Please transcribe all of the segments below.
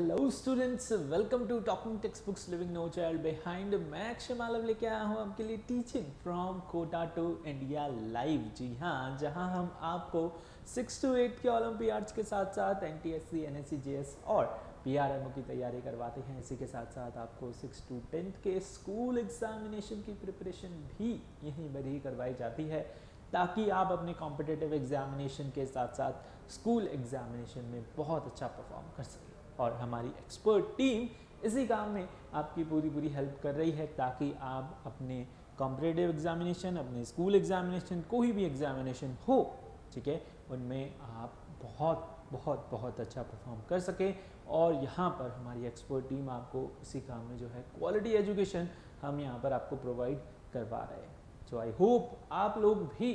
Hello students, welcome to talking textbooks leaving no child behind. मैं अक्षय मालव लेके आया हूँ आपके लिए teaching from Kota to India live. जी हाँ, जहाँ हम आपको 6 to 8 के ओलंपियाड्स के साथ साथ NTSC, NSC, JS और PRMO की तैयारी करवाते हैं। इसी के साथ साथ आपको 6 to 10 के स्कूल एग्जामिनेशन की प्रिपरेशन भी यहीं पर ही करवाई जाती है, ताकि आप अपने कॉम्पिटिटिव एग्जामिनेशन के साथ साथ स्कूल एग्जामिनेशन में बहुत अच्छा परफॉर्म कर सकें। और हमारी एक्सपर्ट टीम इसी काम में आपकी पूरी हेल्प कर रही है, ताकि आप अपने कॉम्पिटिटिव एग्जामिनेशन, अपने स्कूल एग्जामिनेशन, कोई भी एग्जामिनेशन हो, ठीक है, उनमें आप बहुत अच्छा परफॉर्म कर सकें। और यहाँ पर हमारी एक्सपर्ट टीम आपको इसी काम में जो है क्वालिटी एजुकेशन हम यहाँ पर आपको प्रोवाइड करवा रहे हैं। सो आई होप आप लोग भी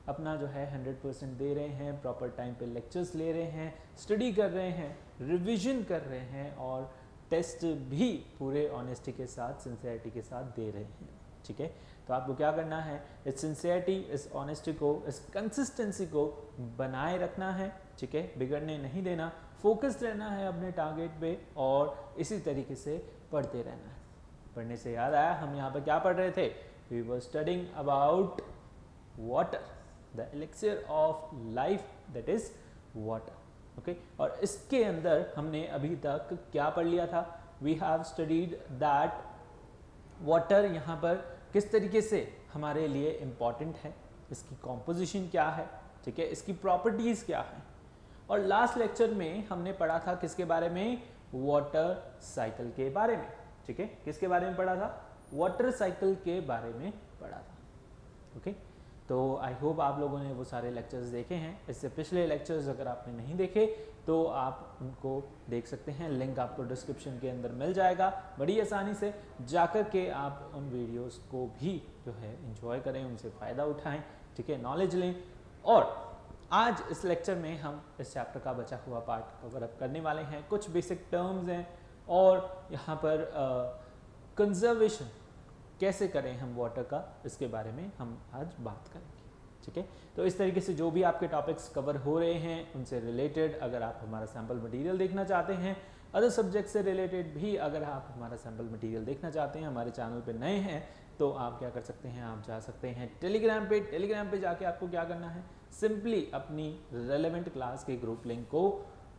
अपना जो है 100% दे रहे हैं, प्रॉपर टाइम पे लेक्चर्स ले रहे हैं, स्टडी कर रहे हैं, रिवीजन कर रहे हैं और टेस्ट भी पूरे ऑनेस्टी के साथ, सिंसियरिटी के साथ दे रहे हैं। ठीक है, तो आपको क्या करना है, इस सिंसियरिटी, इस ऑनेस्टी को, इस कंसिस्टेंसी को बनाए रखना है। ठीक है, बिगड़ने नहीं देना, फोकस्ड रहना है अपने टारगेट पे और इसी तरीके से पढ़ते रहना है। पढ़ने से याद आया, हम यहाँ पर क्या पढ़ रहे थे? We were studying about water, the elixir of life, that is water. Okay, और इसके अंदर हमने अभी तक क्या पढ़ लिया था? We have studied that water यहाँ पर किस तरीके से हमारे लिए इम्पॉर्टेंट है, इसकी कॉम्पोजिशन क्या है, ठीक है, इसकी प्रॉपर्टीज क्या है। और लास्ट लेक्चर में हमने पढ़ा था किसके बारे में? वाटर साइकिल के बारे में। ठीक है, किसके बारे में पढ़ा था? वाटर साइकिल के बारे में पढ़ा था। ओके, तो आई होप आप लोगों ने वो सारे लेक्चर्स देखे हैं। इससे पिछले लेक्चर्स अगर आपने नहीं देखे तो आप उनको देख सकते हैं, लिंक आपको डिस्क्रिप्शन के अंदर मिल जाएगा। बड़ी आसानी से जाकर के आप उन वीडियोस को भी जो है एंजॉय करें, उनसे फ़ायदा उठाएं, ठीक है, नॉलेज लें। और आज इस लेक्चर में हम इस चैप्टर का बचा हुआ पार्ट कवर अप करने वाले हैं। कुछ बेसिक टर्म्स हैं और यहाँ पर कंजर्वेशन कैसे करें हम वाटर का, इसके बारे में हम आज बात करेंगे। ठीक है, तो इस तरीके से जो भी आपके टॉपिक्स कवर हो रहे हैं उनसे रिलेटेड अगर आप हमारा सैम्पल मटेरियल देखना चाहते हैं, अदर सब्जेक्ट से रिलेटेड भी अगर आप हमारा सैम्पल मटेरियल देखना चाहते हैं, हमारे चैनल पे नए हैं तो आप क्या कर सकते हैं, आप जा सकते हैं टेलीग्राम पे। टेलीग्राम पे जाके आपको क्या करना है, सिंपली अपनी रेलेवेंट क्लास के ग्रुप लिंक को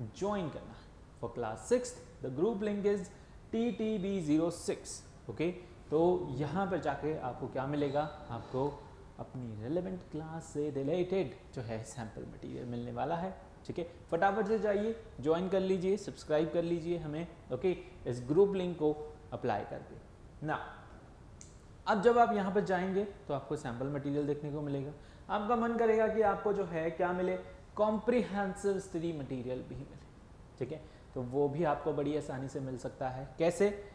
ज्वाइन करना है। For class 6 the group link is TTB06। Okay, तो यहाँ पर जाके आपको क्या मिलेगा, आपको अपनी रेलेवेंट क्लास से रिलेटेड जो है सैम्पल मटेरियल मिलने वाला है। ठीक है, फटाफट से जाइए, ज्वाइन कर लीजिए, सब्सक्राइब कर लीजिए हमें। ओके, इस ग्रुप लिंक को अप्लाई करके ना। अब जब आप यहाँ पर जाएंगे तो आपको सैम्पल मटेरियल देखने को मिलेगा। आपका मन करेगा कि आपको जो है क्या मिले, कॉम्प्रिहेंसिव स्टडी मटेरियल भी मिले। ठीक है, तो वो भी आपको बड़ी आसानी से मिल सकता है। कैसे?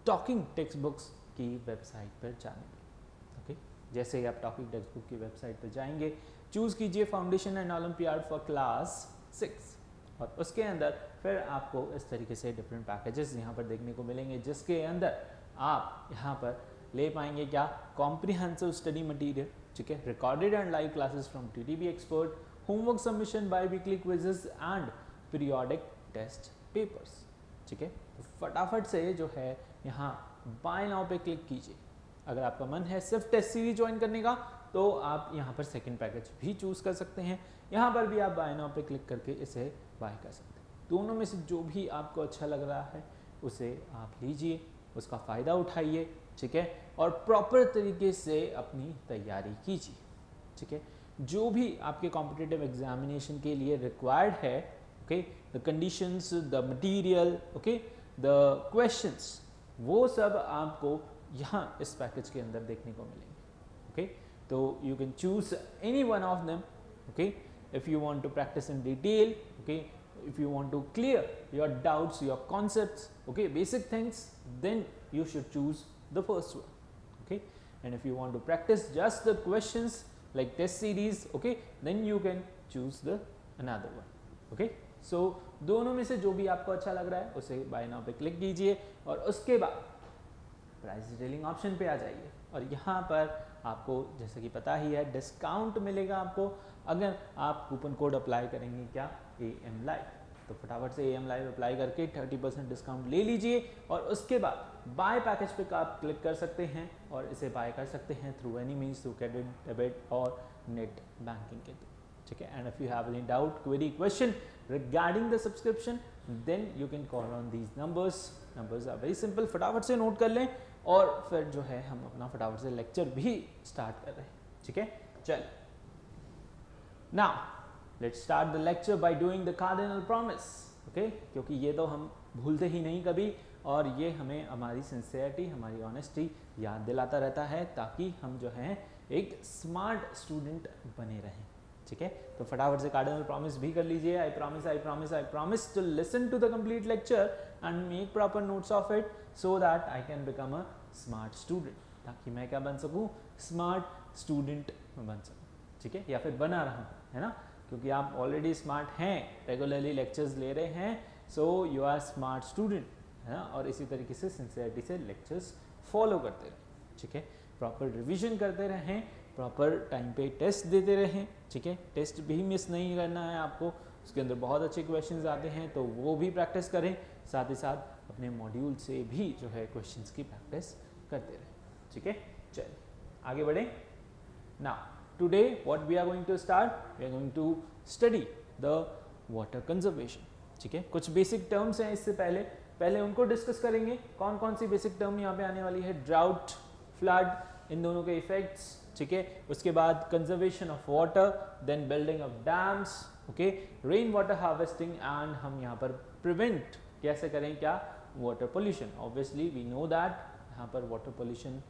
टॉकिंग टेक्स्ट बुक्स की वेबसाइट पर जाने पर। ओके, जैसे ही आप टॉकिंग टेक्स्ट बुक की वेबसाइट पर जाएंगे, चूज़ कीजिए foundation and olympiad for class 6 और उसके अंदर फिर आपको इस तरीके से डिफरेंट पैकेजेस यहाँ पर देखने को मिलेंगे, जिसके अंदर आप यहाँ पर ले पाएंगे क्या? कॉम्प्रिहेंसिव स्टडी मटीरियल, ठीक है, recorded and live classes from TTB expert, homework submission, biweekly quizzes and periodic test papers. ठीक है, तो फटाफट से जो है यहाँ बाय नाउ पे क्लिक कीजिए। अगर आपका मन है सिर्फ टेस्ट सीरीज ज्वाइन करने का तो आप यहाँ पर सेकंड पैकेज भी चूज कर सकते हैं। यहाँ पर भी आप बाय नाउ पे क्लिक करके इसे बाय कर सकते हैं। दोनों में से जो भी आपको अच्छा लग रहा है उसे आप लीजिए, उसका फ़ायदा उठाइए। ठीक है, और प्रॉपर तरीके से अपनी तैयारी कीजिए। ठीक है, जो भी आपके कॉम्पिटिटिव एग्जामिनेशन के लिए रिक्वायर्ड है, okay, the conditions, the material, okay, the questions, वो सब आपको यहाँ इस पैकेज के अंदर देखने को मिलेंगे। ओके, तो you can choose any one of them. Okay, if you want to practice in detail, okay, if you want to clear your doubts, your concepts, okay, basic things, then you should choose the first one. Okay, and if you want to practice just the questions like test series, okay, then you can choose the another one. Okay, so दोनों में से जो भी आपको अच्छा लग रहा है उसे बाय नाउ पे क्लिक कीजिए और उसके बाद प्राइस डिटेलिंग ऑप्शन पे आ जाइए और यहाँ पर आपको जैसे कि पता ही है डिस्काउंट मिलेगा आपको अगर आप कूपन कोड अप्लाई करेंगे क्या? AM Live। तो फटाफट से AM लाइव अप्लाई करके 30% डिस्काउंट ले लीजिए और उसके बाद बाय पैकेज पे आप क्लिक कर सकते हैं और इसे बाय कर सकते हैं through any means, through credit, debit और नेट बैंकिंग के थ्रू, ठीक है। And if you have any doubt, query, question regarding the subscription, then you can call on these numbers are very simple, फटाफट से note कर लें और फिर जो है हम अपना फटाफट से लेक्चर भी स्टार्ट कर रहे हैं, ठीक है। चल now let's start the lecture by doing the cardinal promise, okay, क्योंकि ये तो हम भूलते ही नहीं कभी और ये हमें हमारी सिंसियरिटी, हमारी ऑनेस्टी याद दिलाता रहता है ताकि हम जो है एक स्मार्ट स्टूडेंट बने रहें, ठीक है। तो फटाफट से कार्डिनल प्रॉमिस भी कर लीजिए। I promise to listen to the complete lecture and make proper notes of it so that I can become a smart student, ताकि मैं क्या बन सकूं, स्मार्ट स्टूडेंट बन सकूं, ठीक है, या फिर बना रहा, है ना, क्योंकि आप ऑलरेडी स्मार्ट हैं, रेगुलरली लेक्चर्स ले रहे हैं, so you are smart student, है ना। और इसी तरीके से सिंसियरिटी से लेक्चर्स फॉलो करते रहें, ठीक है, प्रॉपर रिवीजन करते रहें, प्रॉपर टाइम पे टेस्ट देते रहें, ठीक है, टेस्ट भी मिस नहीं करना है आपको, उसके अंदर बहुत अच्छे क्वेश्चंस आते हैं तो वो भी प्रैक्टिस करें, साथ ही साथ अपने मॉड्यूल से भी जो है क्वेश्चंस की प्रैक्टिस करते रहें, ठीक है। चलिए आगे बढ़ें। Now today what we are going to start, we are going to study the water conservation, ठीक है। कुछ बेसिक टर्म्स हैं, इससे पहले उनको डिस्कस करेंगे। कौन कौन सी बेसिक टर्म यहाँ पे आने वाली है, ड्राउट, फ्लड, इन दोनों के इफेक्ट्स, ठीक है। उसके बाद conservation of water, then building of dams, okay, rain water harvesting and हम यहाँ पर प्रिवेंट कैसे करें क्या, water pollution. Obviously we know that यहाँ पर वाटर पोल्यूशन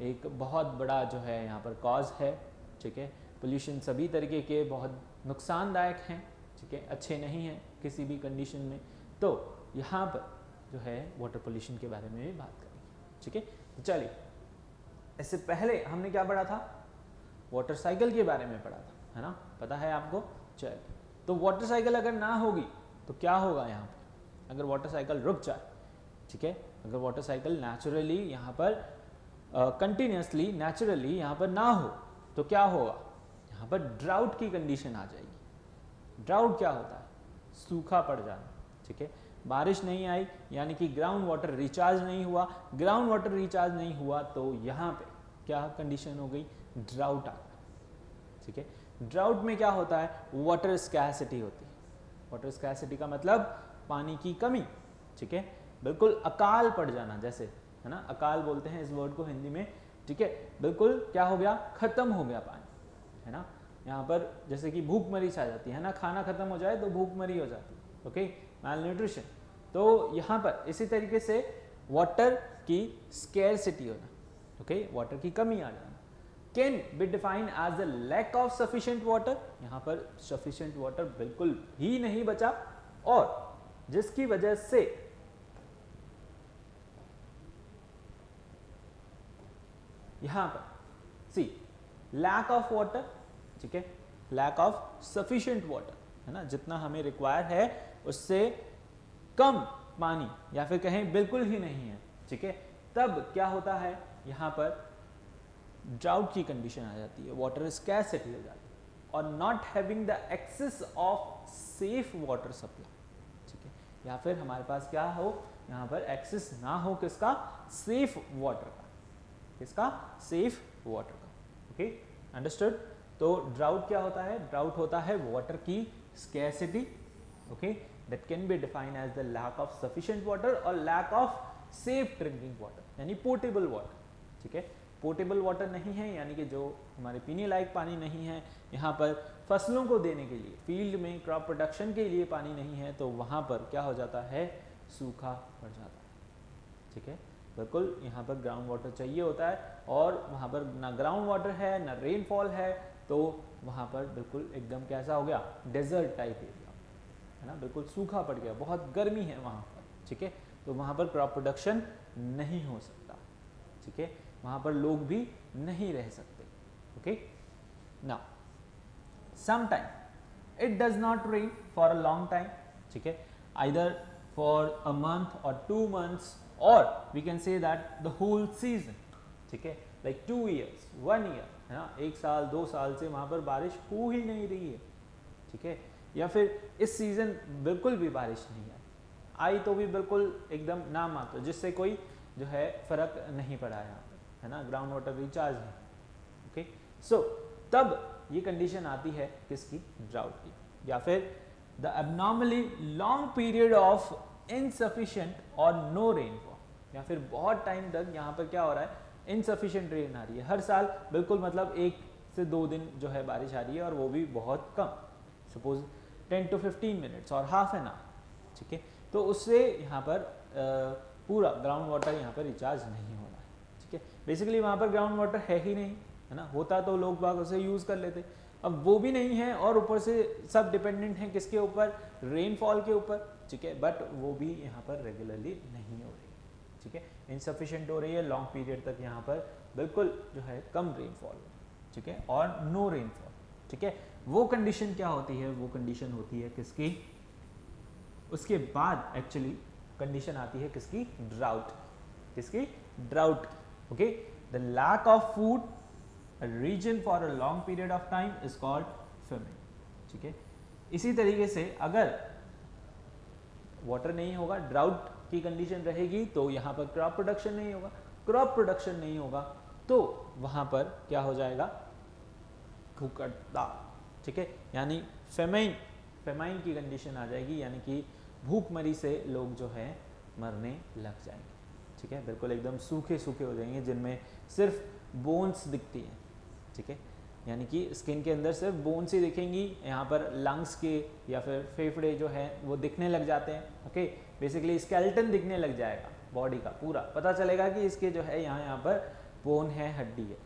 एक बहुत बड़ा जो है यहाँ पर कॉज है, ठीक है। पोल्यूशन सभी तरीके के बहुत नुकसानदायक हैं, ठीक है, अच्छे नहीं हैं किसी भी कंडीशन में। तो यहाँ पर जो है वाटर पोल्यूशन के बारे में भी बात करेंगे, ठीक है। तो चलिए, इससे पहले हमने क्या पढ़ा था, वाटर साइकिल के बारे में पढ़ा था, है ना, पता है आपको। चलिए, तो वाटर साइकिल अगर ना होगी तो क्या होगा यहाँ पर, अगर वाटर साइकिल रुक जाए, ठीक है, अगर वाटर साइकिल नेचुरली यहाँ पर कंटिन्यूसली नेचुरली यहाँ पर ना हो तो क्या होगा, यहाँ पर ड्राउट की कंडीशन आ जाएगी। ड्राउट क्या होता है, सूखा पड़ जाना, ठीक है, बारिश नहीं आई यानी कि ग्राउंड वाटर रिचार्ज नहीं हुआ, ग्राउंड वाटर रिचार्ज नहीं हुआ तो यहाँ पे क्या कंडीशन हो गई, ड्राउट आ गया, ठीक है। ड्राउट में क्या होता है, वाटर स्कैसिटी होती है। वाटर स्कैसिटी का मतलब पानी की कमी, ठीक है, बिल्कुल अकाल पड़ जाना, जैसे, है ना, अकाल बोलते हैं इस वर्ड को हिंदी में, ठीक है, बिल्कुल क्या हो गया, खत्म हो गया पानी, है ना। यहाँ पर जैसे कि भूखमरी छा जाती है ना, खाना खत्म हो जाए तो भूखमरी हो जाती है, ओके, मैलन्यूट्रिशन। तो यहाँ पर इसी तरीके से वाटर की स्केर्सिटी होना, ओके, वाटर की कमी आ जाना, can be defined as the lack of sufficient water. यहाँ पर सफिशिएंट वाटर बिल्कुल ही नहीं बचा और जिसकी वजह से यहाँ पर सी लैक ऑफ वाटर, ठीक है, लैक ऑफ सफिशिएंट वाटर, है ना, जितना हमें रिक्वायर है उससे कम पानी या फिर कहें बिल्कुल ही नहीं है, ठीक है, तब क्या होता है, यहाँ पर ड्राउट की कंडीशन आ जाती है, वाटर स्कैर्सिटी हो जाती है और not having the access of safe water supply, ठीक है, या फिर हमारे पास क्या हो, यहाँ पर एक्सेस ना हो किसका, सेफ वाटर का, किसका, सेफ वाटर का, ओके, अंडरस्टूड। तो ड्राउट क्या होता है, ड्राउट होता है वाटर की scarcity, okay, that can be defined as the lack of sufficient water और lack of safe drinking water, यानी पोर्टेबल वाटर, ठीक है, पोर्टेबल वाटर नहीं है यानी कि जो हमारे पीने लायक पानी नहीं है, यहाँ पर फसलों को देने के लिए, फील्ड में क्रॉप प्रोडक्शन के लिए पानी नहीं है, तो वहाँ पर क्या हो जाता है, सूखा पड़ जाता है, ठीक है, बिल्कुल यहाँ पर ग्राउंड वाटर चाहिए होता है और वहाँ पर ना ग्राउंड वाटर है ना रेनफॉल है, तो वहाँ पर बिल्कुल एकदम कैसा हो गया, डेजर्ट टाइप एरिया, है ना, बिल्कुल सूखा पड़ गया, बहुत गर्मी है वहाँ पर, ठीक है, तो वहाँ पर क्रॉप प्रोडक्शन नहीं हो सकता, ठीक है, वहाँ पर लोग भी नहीं रह सकते, okay. Now sometime it does not rain for a long time, ठीक है, आइदर फॉर अ मंथ और 2 months और we can say that the whole season, ठीक है, लाइक 2 years 1 year, है ना, 1 साल 2 साल से वहाँ पर बारिश हो ही नहीं रही है, ठीक है, या फिर इस सीज़न बिल्कुल भी बारिश नहीं आई तो भी बिल्कुल एकदम नाम मात्र, जिससे कोई जो है फर्क नहीं पड़ा यहाँ पर, है ना, ग्राउंड वाटर रिचार्ज नहीं। ओके, सो तब ये कंडीशन आती है किसकी, ड्राउट की, या फिर the abnormally long period of insufficient और नो रेनफॉल, या फिर बहुत टाइम तक यहाँ पर क्या हो रहा है, इनसफिशिएंट रेन आ रही है, हर साल बिल्कुल मतलब 1 से 2 दिन जो है बारिश आ रही है और वो भी बहुत कम, सपोज 10 to 15 मिनट्स और हाफ एन आवर, ठीक है, तो उससे यहाँ पर पूरा ग्राउंड वाटर यहाँ पर रिचार्ज नहीं हो रहा है, ठीक है, बेसिकली वहाँ पर ग्राउंड वाटर है ही नहीं, है ना, होता तो लोग बाग उसे यूज़ कर लेते, अब वो भी नहीं है और ऊपर से सब डिपेंडेंट हैं किसके ऊपर, रेनफॉल के ऊपर, ठीक है, बट वो भी यहाँ पर रेगुलरली नहीं हो रही, ठीक है, इनसफिशिएंट हो रही है, लॉन्ग पीरियड तक यहाँ पर बिल्कुल जो है कम रेनफॉल, ठीक है, और नो रेनफॉल, ठीक है, वो कंडीशन क्या होती है, वो कंडीशन होती है किसकी, उसके बाद एक्चुअली कंडीशन आती है किसकी, ड्राउट, किसकी, drought, okay, the lack of food reason for a long period of time is called famine, ठीक है, इसी तरीके से अगर वाटर नहीं होगा, ड्राउट की कंडीशन रहेगी तो यहाँ पर क्रॉप प्रोडक्शन नहीं होगा, क्रॉप प्रोडक्शन नहीं होगा तो वहां पर क्या हो जाएगा, भूखता, ठीक है, यानी फेमाइन, फेमाइन की कंडीशन आ जाएगी, यानी कि भूखमरी से लोग जो है मरने लग जाएंगे, ठीक है, बिल्कुल एकदम सूखे सूखे हो जाएंगे जिनमें सिर्फ बोन्स दिखती हैं, ठीक है, यानी कि स्किन के अंदर सिर्फ बोन्स ही दिखेंगी, यहाँ पर लंग्स के या फिर फेफड़े जो है वो दिखने लग जाते हैं, ओके, बेसिकली स्केलेटन दिखने लग जाएगा बॉडी का पूरा, पता चलेगा कि इसके जो है यहाँ पर बोन है, हड्डी है,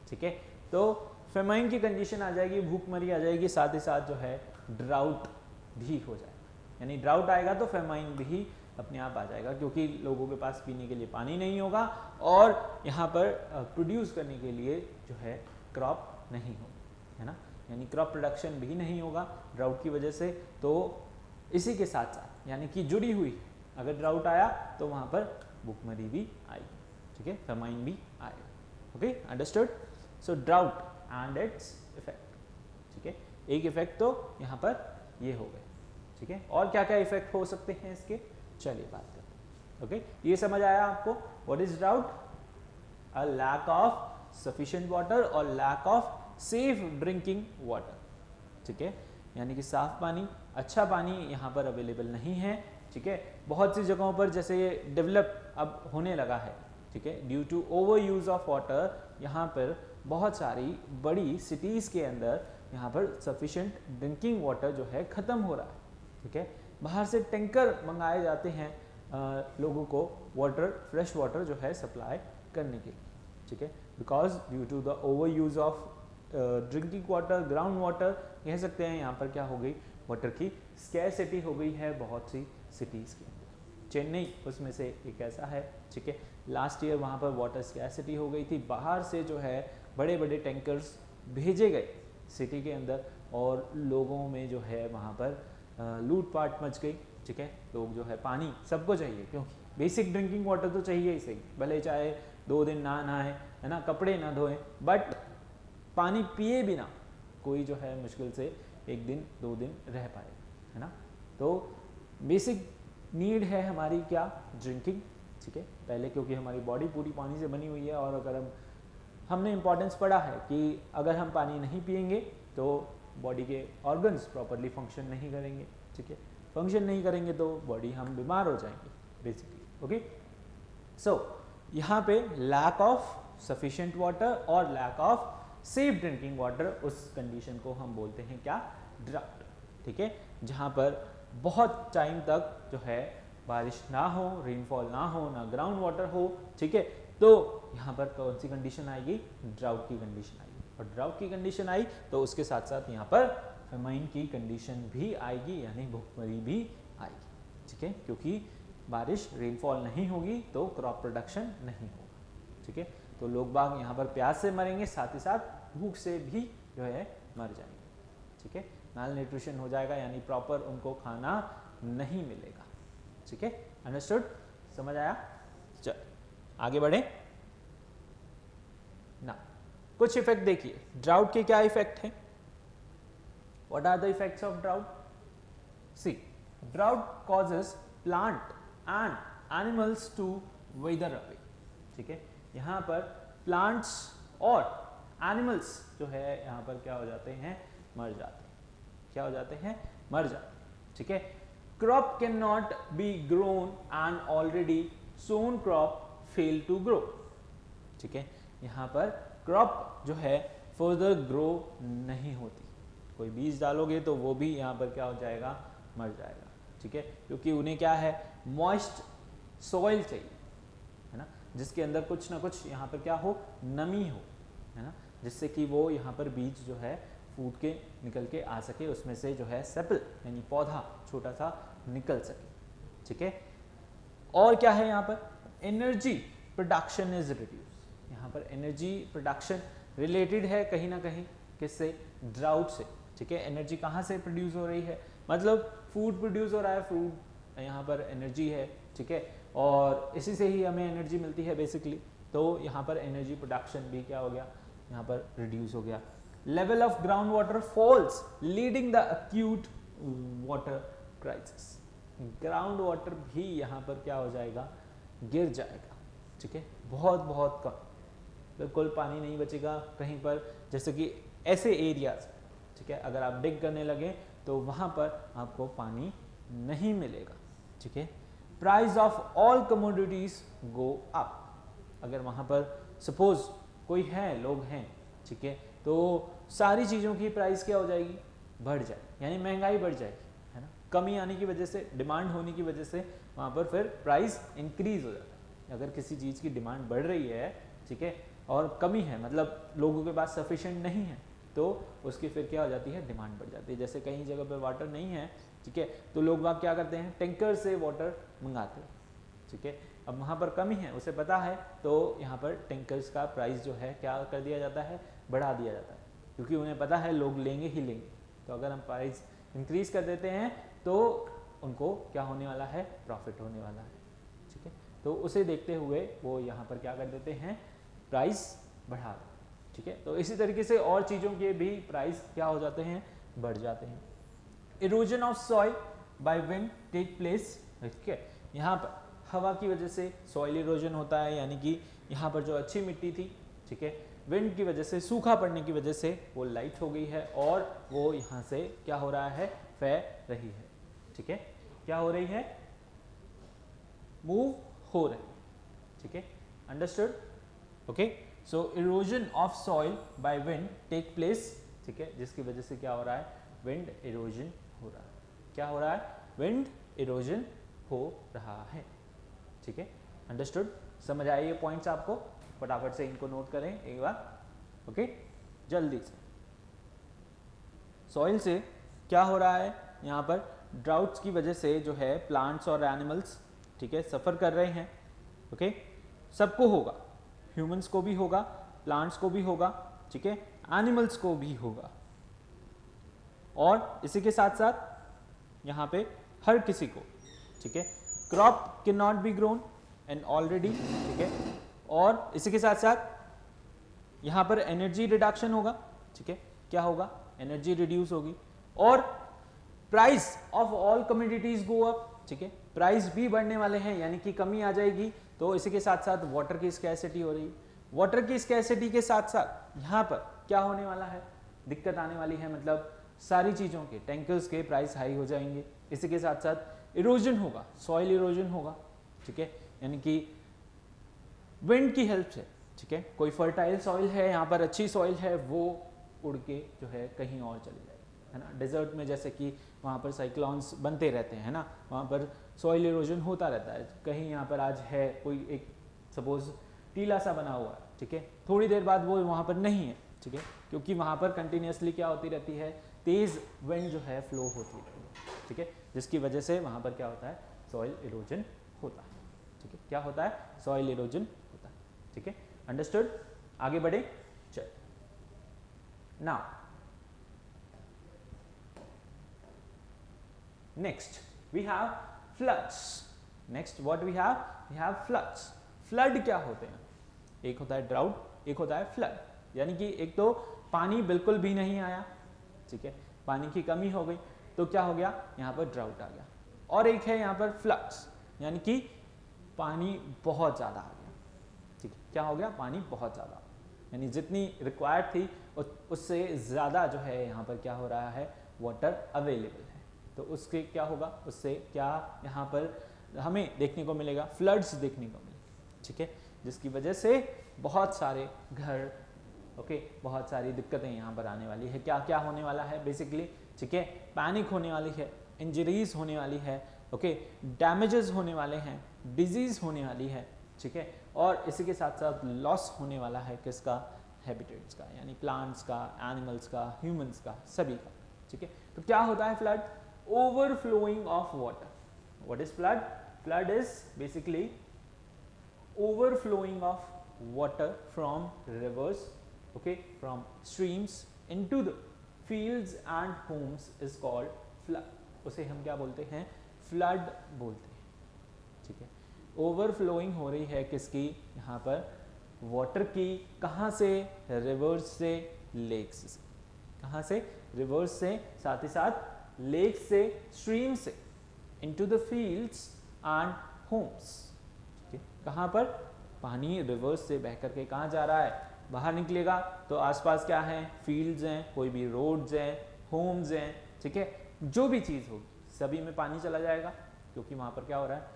ठीक है, तो फेमाइन की कंडीशन आ जाएगी, भूखमरी आ जाएगी, साथ ही साथ जो है ड्राउट भी हो जाएगा, यानी ड्राउट आएगा तो फेमाइन भी अपने आप आ जाएगा, क्योंकि लोगों के पास पीने के लिए पानी नहीं होगा और यहाँ पर प्रोड्यूस करने के लिए जो है क्रॉप नहीं होगा, है ना, यानी क्रॉप प्रोडक्शन भी नहीं होगा ड्राउट की वजह से, तो इसी के साथ साथ यानी कि जुड़ी हुई, अगर ड्राउट आया तो वहाँ पर भूखमरी भी आएगी, ठीक है, फेमाइन भी आएगा, okay, understood, so drought and its effect, ठीक है, एक इफेक्ट तो यहाँ पर ये हो गए, ठीक है, और क्या क्या इफेक्ट हो सकते हैं इसके, चलिए बात करते हैं, ओके, ये समझ आया आपको, what is drought, a lack of sufficient water और lack of safe drinking water, ठीक है, यानी कि साफ पानी, अच्छा पानी यहाँ पर अवेलेबल नहीं है, ठीक है, बहुत सी जगहों पर जैसे ये डेवलप अब होने लगा है, ठीक है, due to overuse of water, यहाँ पर बहुत सारी बड़ी सिटीज़ के अंदर यहाँ पर सफिशिएंट ड्रिंकिंग वाटर जो है ख़त्म हो रहा है, ठीक है, बाहर से टैंकर मंगाए जाते हैं लोगों को वाटर, फ्रेश वाटर जो है सप्लाई करने के लिए, ठीक है, because due to the overuse of drinking water, ground water, कह सकते हैं यहाँ पर क्या हो गई, वाटर की स्कैरसिटी हो गई है बहुत सी सिटीज़ के अंदर, चेन्नई उसमें से एक ऐसा है, ठीक है, लास्ट ईयर वहाँ पर वाटर स्कैरसिटी हो गई थी, बाहर से जो है बड़े बड़े टैंकर्स भेजे गए सिटी के अंदर और लोगों में जो है वहाँ पर लूटपाट मच गई, ठीक है, लोग जो है पानी सबको चाहिए, क्योंकि बेसिक ड्रिंकिंग वाटर तो चाहिए ही सही, भले चाहे 2 दिन ना नहाए, है ना, कपड़े ना धोएं, बट पानी पिए बिना कोई जो है मुश्किल से 1 दिन 2 दिन रह पाएगा, है ना, तो बेसिक नीड है हमारी क्या, ड्रिंकिंग, ठीक है, पहले क्योंकि हमारी बॉडी पूरी पानी से बनी हुई है और अगर हमने इम्पोर्टेंस पढ़ा है कि अगर हम पानी नहीं पिएंगे तो बॉडी के ऑर्गन्स प्रॉपरली फंक्शन नहीं करेंगे, ठीक है, फंक्शन नहीं करेंगे तो बॉडी हम बीमार हो जाएंगे बेसिकली, ओके, सो यहाँ पे लैक ऑफ सफिशिएंट वाटर और lack of safe drinking water, उस कंडीशन को हम बोलते हैं क्या, ड्राउट, ठीक है, जहाँ पर बहुत टाइम तक जो है बारिश ना हो, रेनफॉल ना हो, ना ग्राउंड वाटर हो, ठीक है, तो यहाँ पर कौन सी कंडीशन आएगी, ड्राउट की कंडीशन आएगी, और ड्राउट की कंडीशन आई तो उसके साथ साथ यहाँ पर फेमाइन की कंडीशन भी आएगी, यानी भूखमरी भी आएगी, ठीक है, क्योंकि बारिश, रेनफॉल नहीं होगी तो क्रॉप प्रोडक्शन नहीं होगा, ठीक है, तो लोग बाग यहाँ पर प्यास से मरेंगे, साथ ही साथ भूख से भी जो है मर जाएंगे, ठीक है, माल न्यूट्रिशन हो जाएगा, यानी प्रॉपर उनको खाना नहीं मिलेगा, ठीक है, अंडरस्टूड, समझ आया, चल आगे बढ़े ना, कुछ इफेक्ट देखिए, ड्राउट के क्या इफेक्ट हैं, what are the effects of drought, see drought causes plant and animals to wither away, ठीक है, यहाँ पर प्लांट्स और एनिमल्स जो है यहाँ पर क्या हो जाते हैं, मर जाते हैं, क्या हो जाते हैं, मर जाते हैं, ठीक है। Crop can not be grown and already sown crop fail to grow, ठीक है, यहाँ पर क्रॉप जो है फर्दर ग्रो नहीं होती, कोई बीज डालोगे तो वो भी यहाँ पर क्या हो जाएगा, मर जाएगा, ठीक है, क्योंकि उन्हें क्या है, मॉइस्ट सॉइल चाहिए, है ना, जिसके अंदर कुछ ना कुछ यहाँ पर क्या हो, नमी हो, है ना, जिससे कि वो यहाँ पर बीज जो है फूट के निकल के आ सके, उसमें से जो है सेपल यानी पौधा छोटा सा निकल सके, ठीक है। और क्या है यहाँ पर, एनर्जी प्रोडक्शन इज रिड्यूस, यहाँ पर एनर्जी प्रोडक्शन रिलेटेड है कहीं ना कहीं किससे, ड्राउट से, ठीक है। एनर्जी कहाँ से प्रोड्यूस हो रही है, मतलब फूड प्रोड्यूस हो रहा है, फूड यहाँ पर एनर्जी है, ठीक है, और इसी से ही हमें एनर्जी मिलती है बेसिकली, तो यहाँ पर एनर्जी प्रोडक्शन भी क्या हो गया, यहाँ पर रिड्यूस हो गया। Level of ground water falls leading the acute water crisis, ground water भी यहाँ पर क्या हो जाएगा, गिर जाएगा, ठीक है, बहुत बहुत कम, बिल्कुल पानी नहीं बचेगा कहीं पर, जैसे कि ऐसे एरियाज, ठीक है, अगर आप डिग करने लगे तो वहाँ पर आपको पानी नहीं मिलेगा, ठीक है। Price of all commodities go up, अगर वहाँ पर सपोज कोई है, लोग हैं, ठीक है, तो सारी चीज़ों की प्राइस क्या हो जाएगी, बढ़ जाएगी, यानी महंगाई बढ़ जाएगी, है ना, कमी आने की वजह से, डिमांड होने की वजह से वहाँ पर फिर प्राइस इंक्रीज हो जाता है। अगर किसी चीज़ की डिमांड बढ़ रही है, ठीक है, और कमी है, मतलब लोगों के पास सफिशिएंट नहीं है, तो उसकी फिर क्या हो जाती है, डिमांड बढ़ जाती है। जैसे कहीं जगह पर वाटर नहीं है, ठीक है, तो लोग वहाँ क्या करते हैं, टैंकर से वाटर मंगाते हैं, ठीक है। अब वहाँ पर कमी है, उसे पता है, तो यहाँ पर टैंकर्स का प्राइस जो है क्या कर दिया जाता है, बढ़ा दिया जाता है, क्योंकि उन्हें पता है लोग लेंगे ही लेंगे। तो अगर हम प्राइस इंक्रीज कर देते हैं तो उनको क्या होने वाला है, प्रॉफिट होने वाला है, ठीक है। तो उसे देखते हुए वो यहाँ पर क्या कर देते हैं, प्राइस बढ़ा देते हैं, ठीक है। तो इसी तरीके से और चीज़ों के भी प्राइस क्या हो जाते हैं, बढ़ जाते हैं। Erosion of soil by wind take place, ठीक है, यहाँ पर हवा की वजह से सॉइल इरोजन होता है, यानी कि यहाँ पर जो अच्छी मिट्टी थी, ठीक है, विंड की वजह से, सूखा पड़ने की वजह से वो लाइट हो गई है और वो यहाँ से क्या हो रहा है, फैल रही है, ठीक है, क्या हो रही है, मूव हो रही है, ठीक है, understood, okay. So erosion of soil by wind take place, ठीक है, जिसकी वजह से क्या हो रहा है, विंड इरोजन हो रहा है, क्या हो रहा है, विंड इरोजन हो रहा है, ठीक है, अंडरस्टूड, समझ आए ये पॉइंट्स आपको, फटाफट से इनको नोट करें एक बार, ओके, जल्दी से। सॉइल से क्या हो रहा है, यहाँ पर ड्राउट्स की वजह से जो है प्लांट्स और एनिमल्स, ठीक है, सफ़र कर रहे हैं, ओके, सबको होगा, ह्यूमंस को भी होगा, प्लांट्स को भी होगा, ठीक है, एनिमल्स को भी होगा, और इसी के साथ साथ यहाँ पे हर किसी को, ठीक है, crop can not be grown and already, ठीक है, और इसी के साथ साथ यहाँ पर एनर्जी रिडक्शन होगा, ठीक है, क्या होगा, एनर्जी रिड्यूस होगी, और price of all commodities go up, ठीक है, प्राइस भी बढ़ने वाले हैं, यानी कि कमी आ जाएगी। तो इसी के साथ साथ वाटर की स्कैरसिटी हो रही है, वाटर की स्कैरसिटी के साथ साथ यहाँ पर क्या होने वाला है, दिक्कत आने वाली है, मतलब सारी चीज़ों के, टैंकर्स के प्राइस हाई हो जाएंगे, इसी के साथ साथ इरोजन होगा, सॉइल इरोजन होगा, ठीक है, यानी कि विंड की हेल्प से, ठीक है, कोई फर्टाइल सॉइल है यहाँ पर, अच्छी सॉइल है, वो उड़ के जो है कहीं और चली जाएगी, है ना, डेजर्ट में जैसे कि वहाँ पर साइक्लोन्स बनते रहते हैं, है ना, वहाँ पर सॉइल इरोजन होता रहता है, कहीं यहाँ पर आज है कोई एक सपोज टीला सा बना हुआ है, ठीक है, थोड़ी देर बाद वो वहाँ पर नहीं है, ठीक है, क्योंकि वहाँ पर कंटिन्यूसली क्या होती रहती है, तेज़ विंड जो है फ्लो होती रहती है, ठीक है, जिसकी वजह से वहाँ पर क्या होता है, सॉइल इरोजन होता है, ठीक है, क्या होता है, सॉइल इरोजन होता है, ठीक है, अंडरस्टूड, आगे बढ़े, चल now next we have floods, next what we have floods. Flood क्या होते हैं, एक होता है ड्राउट, एक होता है फ्लड, यानी कि एक तो पानी बिल्कुल भी नहीं आया, ठीक है, पानी की कमी हो गई, तो क्या हो गया, यहाँ पर ड्राउट आ गया। और एक है यहाँ पर फ्लड्स, यानी कि पानी बहुत ज़्यादा आ गया, ठीक है, क्या हो गया, पानी बहुत ज़्यादा, यानी जितनी रिक्वायर्ड थी उससे ज़्यादा जो है यहाँ पर क्या हो रहा है, वाटर अवेलेबल है। तो उसके क्या होगा, उससे क्या यहाँ पर हमें देखने को मिलेगा, फ्लड्स देखने को मिलेगा, ठीक है, जिसकी वजह से बहुत सारे घर, ओके, बहुत सारी दिक्कतें यहाँ पर आने वाली है। क्या क्या होने वाला है बेसिकली, ठीक है, पैनिक होने वाली है, इंजरीज होने वाली है, ओके, डैमेजेस होने वाले हैं, डिजीज होने वाली है, ठीक है, और इसी के साथ साथ लॉस होने वाला है किसका, हैबिटेट्स का, यानी प्लांट्स का, एनिमल्स का, ह्यूमंस का, सभी का, ठीक है। तो क्या होता है flood, overflowing of water. What is flood, flood is basically overflowing of water from rivers, okay, from streams into the fields and homes is called flood. उसे हम क्या बोलते हैं, फ्लड बोलते हैं, ठीक है। ओवरफ्लोइंग हो रही है किसकी, यहाँ पर वाटर की, कहाँ से, रिवर्स से, लेक्स से, कहाँ से, रिवर्स से, साथ ही साथ लेक्स से, स्ट्रीम से, into the fields and homes. कहाँ पर, पानी रिवर्स से बह करके कहाँ जा रहा है, बाहर निकलेगा, तो आसपास क्या है, फील्ड्स हैं, कोई भी रोड्स हैं, होम्स हैं, ठीक है, जो भी चीज़ होगी सभी में पानी चला जाएगा, क्योंकि वहाँ पर क्या हो रहा है,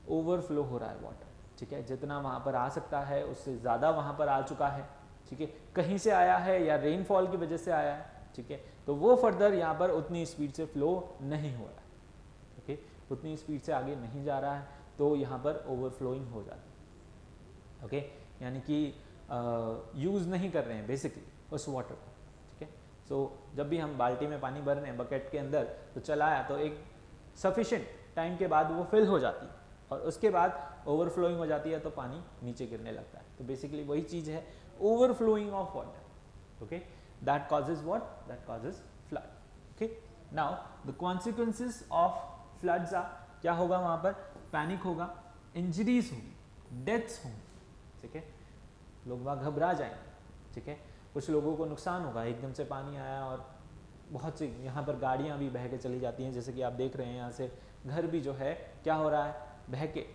ओवरफ्लो हो रहा है वाटर, ठीक है, जितना वहाँ पर आ सकता है उससे ज़्यादा वहाँ पर आ चुका है, ठीक है, कहीं से आया है या रेनफॉल की वजह से आया है, ठीक है, तो वो फर्दर यहाँ पर उतनी स्पीड से फ्लो नहीं हो रहा है, ओके, उतनी स्पीड से आगे नहीं जा रहा है, तो यहाँ पर ओवरफ्लोइंग हो जाती है, ओके, यानी कि यूज़ नहीं कर रहे हैं बेसिकली उस वाटर को, ठीक है। सो जब भी हम बाल्टी में पानी भर रहे हैं बकेट के अंदर, तो चलाया तो एक सफिशिएंट टाइम के बाद वो फिल हो जाती है, और उसके बाद ओवरफ्लोइंग हो जाती है तो पानी नीचे गिरने लगता है। तो बेसिकली वही चीज़ है, overflowing of water, okay, that causes what, that causes flood, okay. Now the consequences of floods are, क्या होगा वहाँ पर, पैनिक होगा, इंजरीज होगी, डेथ्स होंगी, ठीक है, लोग वहाँ घबरा जाएंगे, ठीक है, कुछ लोगों को नुकसान होगा, एकदम से पानी आया और बहुत सी यहाँ पर गाड़ियाँ भी बह के चली जाती हैं, जैसे कि आप देख रहे हैं यहाँ से घर भी जो है क्या हो रहा है, बह के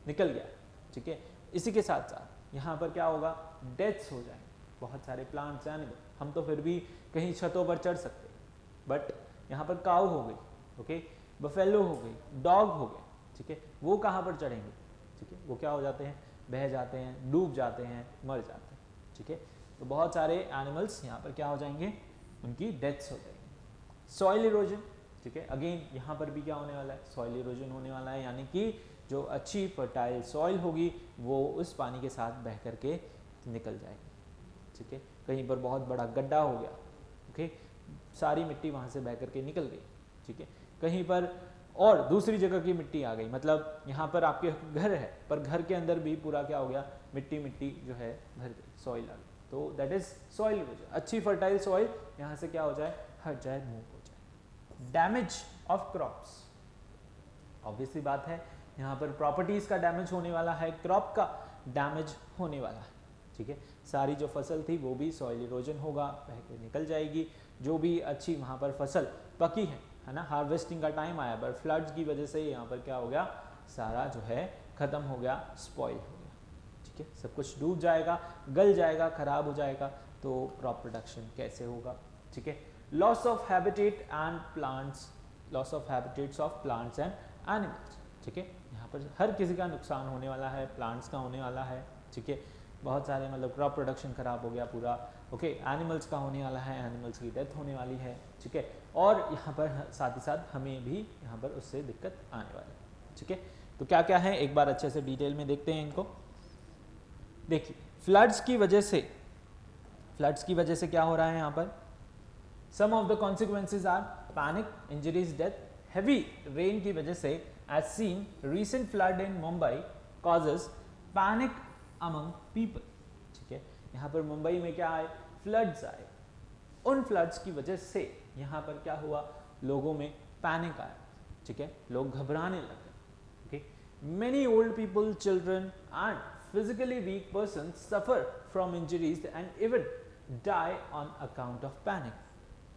निकल गया, ठीक है। इसी के साथ साथ यहाँ पर क्या होगा, डेथ्स हो जाएंगे, बहुत सारे प्लांट्स, एनिमल, हम तो फिर भी कहीं छतों पर चढ़ सकते हैं, बट यहाँ पर काऊ हो गई, ओके, बफेलो हो गई, डॉग हो गए, ठीक है, वो कहाँ पर चढ़ेंगे, ठीक है, वो क्या हो जाते हैं, बह जाते हैं, डूब जाते हैं, मर जाते हैं, ठीक है। तो बहुत सारे एनिमल्स यहाँ पर क्या हो जाएंगे, उनकी डेथ्स हो जाएंगी। सॉइल इरोजन, ठीक है, अगेन यहाँ पर भी क्या होने वाला है, सॉइल इरोजन होने वाला है, यानी कि जो अच्छी फर्टाइल सॉइल होगी वो उस पानी के साथ बह करके निकल जाएगी, ठीक है। कहीं पर बहुत बड़ा गड्ढा हो गया, ओके, सारी मिट्टी वहाँ से बह करके निकल गई, ठीक है। कहीं पर और दूसरी जगह की मिट्टी आ गई, मतलब यहाँ पर आपके घर है पर घर के अंदर भी पूरा क्या हो गया, मिट्टी मिट्टी जो है भर गई, सॉइल आ गई, तो दैट इज सॉइल इरोजन। अच्छी फर्टाइल सॉइल यहाँ से क्या हो जाए, हट जाए, मूव हो जाए। डैमेज ऑफ क्रॉप्स, ऑब्वियसली बात है, यहाँ पर प्रॉपर्टीज का डैमेज होने वाला है, क्रॉप का डैमेज होने वाला है, ठीक है। सारी जो फसल थी वो भी सॉइल इरोजन होगा, बह के निकल जाएगी। जो भी अच्छी वहाँ पर फसल पकी है ना, हार्वेस्टिंग का टाइम आया, पर फ्लड्स की वजह से यहाँ पर क्या हो गया, सारा जो है खत्म हो गया, स्पॉइल हो गया, ठीक है, सब कुछ डूब जाएगा, गल जाएगा, खराब हो जाएगा, तो क्रॉप प्रोडक्शन कैसे होगा, ठीक है। Loss of habitat and plants, loss of habitats of plants and animals, ठीक है, यहाँ पर हर किसी का नुकसान होने वाला है, प्लांट्स का होने वाला है, ठीक है, बहुत सारे मतलब क्रॉप प्रोडक्शन खराब हो गया पूरा, ओके, एनिमल्स का होने वाला है, एनिमल्स की डेथ होने वाली है, ठीक है, और यहाँ पर साथ ही साथ हमें भी यहाँ पर उससे दिक्कत आने वाली है, ठीक है। तो क्या क्या है एक बार अच्छे से डिटेल में देखते हैं इनको। देखिए फ्लड्स की वजह से क्या हो रहा है यहाँ पर, some of the consequences are panic, injuries, death. Heavy rain की वजह से as seen recent flood in Mumbai causes panic among people, ठीक है, यहाँ पर मुंबई में क्या आए, फ्लड्स आए, उन फ्लड्स की वजह से यहाँ पर क्या हुआ, लोगों में पैनिक आया, ठीक है, लोग घबराने लगे, okay. Many old people, children and physically weak persons suffer from injuries and even die on account of panic.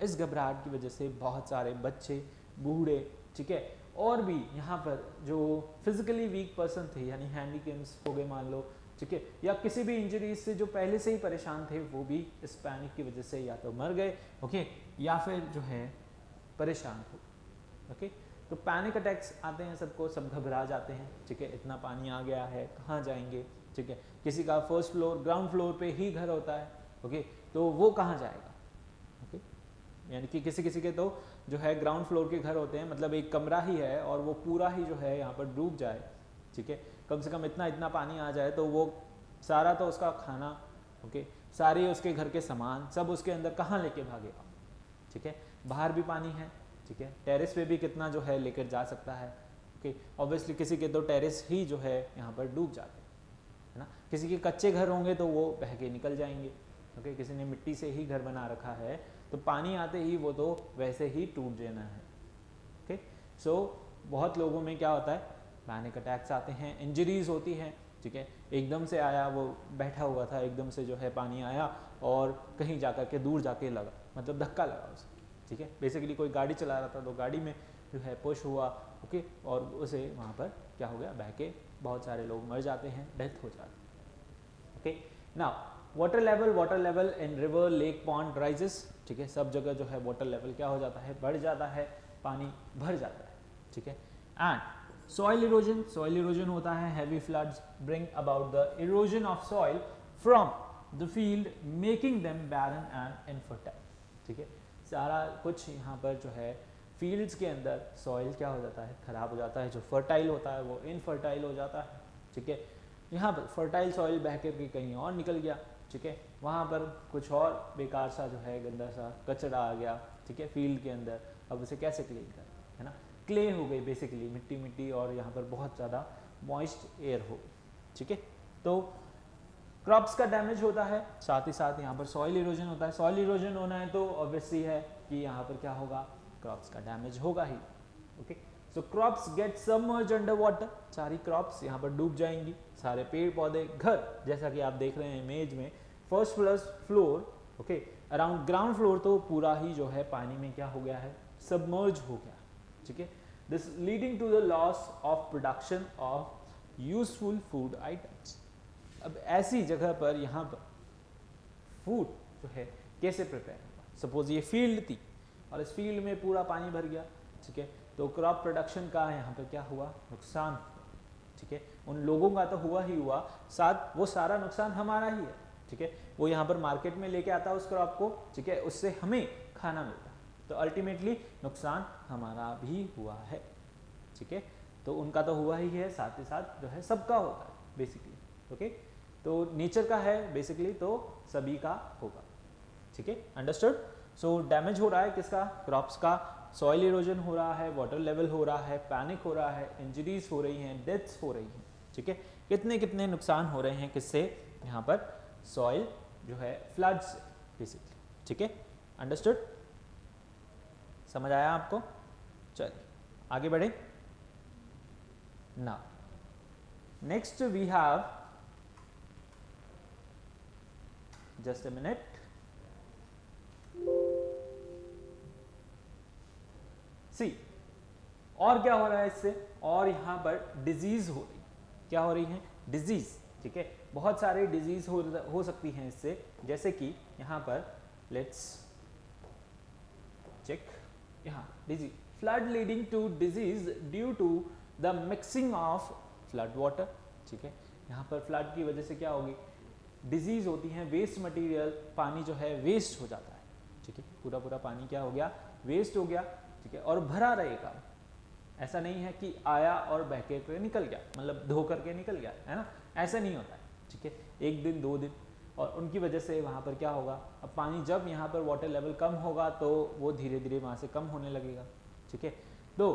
इस घबराहट की वजह से बहुत सारे बच्चे, बूढ़े, ठीक है, और भी यहाँ पर जो फिजिकली वीक पर्सन थे, यानी हैंडीकैप्स हो गए मान लो, ठीक है, या किसी भी इंजरीज से जो पहले से ही परेशान थे, वो भी इस पैनिक की वजह से या तो मर गए, ओके, या फिर जो है परेशान हो, ओके। तो पैनिक अटैक्स आते हैं सबको, सब घबरा जाते हैं, ठीक है, इतना पानी आ गया है, कहाँ जाएंगे, ठीक है, किसी का फर्स्ट फ्लोर ग्राउंड फ्लोर पे ही घर होता है, ओके, तो वो कहाँ जाएगा, ओके, यानी कि किसी किसी के तो जो है ग्राउंड फ्लोर के घर होते हैं, मतलब एक कमरा ही है और वो पूरा ही जो है यहाँ पर डूब जाए, ठीक है, कम से कम इतना इतना पानी आ जाए तो वो सारा तो उसका खाना, ओके, सारे उसके घर के सामान सब उसके अंदर कहाँ लेके भागेगा, ठीक है, बाहर भी पानी है, ठीक है, टेरेस पे भी कितना जो है लेकर जा सकता है, ओके, ऑब्वियसली किसी के तो टेरेस ही जो है यहाँ पर डूब जाते हैं, है ना, किसी के कच्चे घर होंगे तो वो बह के निकल जाएंगे, ओके, किसी ने मिट्टी से ही घर बना रखा है तो पानी आते ही वो तो वैसे ही टूट जाना है, ओके। सो बहुत लोगों में क्या होता है, पैनिक अटैक्स आते हैं, इंजरीज होती हैं, ठीक है, एकदम से आया, वो बैठा हुआ था, एकदम से जो है पानी आया और कहीं जाकर के दूर जाके लगा, मतलब धक्का लगा उसे, ठीक है, बेसिकली कोई गाड़ी चला रहा था तो गाड़ी में जो है पुश हुआ, ओके, और उसे वहाँ पर क्या हो गया, बह के बहुत सारे लोग मर जाते हैं, डेथ हो जाती है, okay. Now water level in river lake pond rises, ठीक है, सब जगह जो है वाटर लेवल क्या हो जाता है, बढ़ जाता है, पानी भर जाता है, ठीक है। एंड सॉइल इरोजन होता है, heavy floods bring about the erosion of soil from the field making them barren and infertile, ठीक है, सारा कुछ यहाँ पर जो है फील्ड्स के अंदर सॉइल क्या हो जाता है, खराब हो जाता है, जो फर्टाइल होता है वो इनफर्टाइल हो जाता है, ठीक है, यहाँ पर फर्टाइल सॉइल बह के कहीं और निकल गया, ठीक है, वहाँ पर कुछ और बेकार सा जो है गंदा सा कचरा आ गया, ठीक है, फील्ड के अंदर, अब उसे कैसे क्लीन करें, है ना, क्ले हो गई बेसिकली, मिट्टी मिट्टी, और यहाँ पर बहुत ज़्यादा मॉइस्ट एयर हो, ठीक है। तो क्रॉप्स का डैमेज होता है, साथ ही साथ यहाँ पर सॉइल इरोजन होता है, सॉइल इरोजन होना है तो ऑब्वियसली है कि यहाँ पर क्या होगा, क्रॉप्स का डैमेज होगा ही, okay. So crops get submerged under water, सारी क्रॉप्स यहाँ पर डूब जाएंगी, सारे पेड़ पौधे, घर, जैसा कि आप देख रहे हैं इमेज में, first plus floor, okay, around ground floor तो पूरा ही जो है पानी में क्या हो गया है, सबमर्ज हो गया, ठीक है, this leading to the loss of production of useful food items. अब ऐसी जगह पर यहाँ पर फूड जो है कैसे प्रिपेयर होगा, सपोज ये फील्ड थी और इस फील्ड में पूरा पानी भर गया, ठीक है, तो क्रॉप प्रोडक्शन का यहाँ पर क्या हुआ, नुकसान, ठीक है, उन लोगों का तो हुआ ही हुआ, साथ वो सारा नुकसान हमारा ही है, ठीक है, वो यहाँ पर मार्केट में लेके आता है उस क्रॉप को, ठीक है, उससे हमें खाना मिलता है, तो अल्टीमेटली नुकसान हमारा भी हुआ है, ठीक है, तो उनका तो हुआ ही है, साथ ही साथ जो है सबका होता है बेसिकली, ओके, तो नेचर का है बेसिकली तो सभी का होगा, ठीक है, अंडरस्टूड। सो डैमेज हो रहा है किसका, क्रॉप्स का, सॉइल इरोजन हो रहा है, वाटर लेवल हो रहा है, पैनिक हो रहा है, इंजरीज हो रही हैं, डेथ्स हो रही हैं, ठीक है, कितने कितने नुकसान हो रहे हैं किससे, यहाँ पर सॉइल जो है फ्लड्स से बेसिकली, ठीक है, अंडरस्टूड, समझ आया आपको, चलिए आगे बढ़े। Now next we have, just a minute, see, और क्या हो रहा है इससे, और यहाँ पर डिजीज हो रही, क्या हो रही है, डिजीज, ठीक है, बहुत सारे डिजीज हो सकती हैं इससे, जैसे कि यहाँ पर लेट्स चेक, यहाँ disease, flood leading to disease due to the mixing of flood water, ठीक है, यहाँ पर फ्लड की वजह से क्या होगी, डिजीज होती है, वेस्ट मटेरियल, पानी जो है वेस्ट हो जाता है, ठीक है, पूरा पूरा पानी क्या हो गया, वेस्ट हो गया, ठीक है, और भरा रहेगा, ऐसा नहीं है कि आया और बह के निकल गया, मतलब धो करके निकल गया, है ना, ऐसा नहीं होता है, ठीक है, एक दिन दो दिन, और उनकी वजह से वहाँ पर क्या होगा, अब पानी जब यहाँ पर वाटर लेवल कम होगा तो वो धीरे धीरे वहाँ से कम होने लगेगा, ठीक है, तो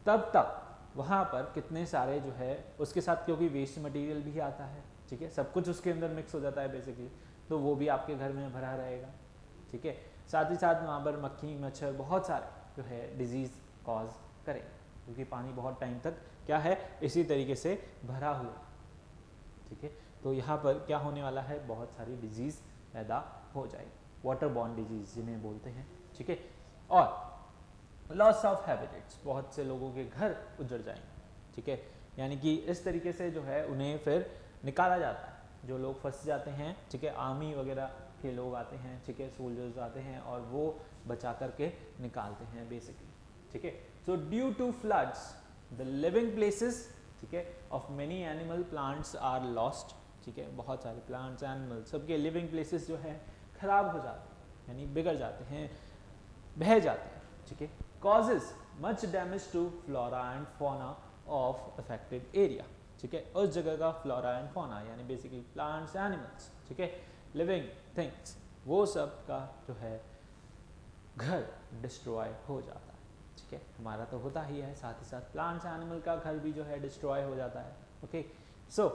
तब तक वहाँ पर कितने सारे जो है उसके साथ, क्योंकि वेस्ट मटेरियल भी आता है, ठीक है, सब कुछ उसके अंदर मिक्स हो जाता है बेसिकली, तो वो भी आपके घर में भरा रहेगा, ठीक है, साथ ही साथ वहाँ पर मक्खी मच्छर बहुत सारे जो है डिजीज़ कॉज करेगा, क्योंकि पानी बहुत टाइम तक क्या है इसी तरीके से भरा हुआ, ठीक है, तो यहाँ पर क्या होने वाला है, बहुत सारी डिजीज़ पैदा हो जाएगी, वाटर बॉर्न डिजीज़ जिन्हें बोलते हैं, ठीक है, और लॉस ऑफ हैबिटेट्स, बहुत से लोगों के घर उजड़ जाएंगे, ठीक है, यानी कि इस तरीके से जो है उन्हें फिर निकाला जाता है, जो लोग फंस जाते हैं, ठीक है, आर्मी वगैरह के लोग आते हैं, ठीक है, सोल्जर्स आते हैं और वो बचा करके निकालते हैं बेसिकली, ठीक है। So due to floods the living places, ठीक है, of many animal plants are lost, ठीक है, बहुत सारे प्लांट्स एनिमल सबके लिविंग प्लेसेस जो है खराब हो जाते हैं, यानी बिगड़ जाते हैं, बह जाते हैं, ठीक है। Causes much damage to flora and fauna of affected area, ठीक है, उस जगह का फ्लोरा एंड फौना यानी बेसिकली प्लांट्स एनिमल्स, ठीक है, लिविंग थिंग्स, वो सब का जो है घर डिस्ट्रॉय हो जाता है, ठीक है, हमारा तो होता ही है, साथ ही साथ प्लांट्स एनिमल का घर भी जो है डिस्ट्रॉय हो जाता है। ओके, सो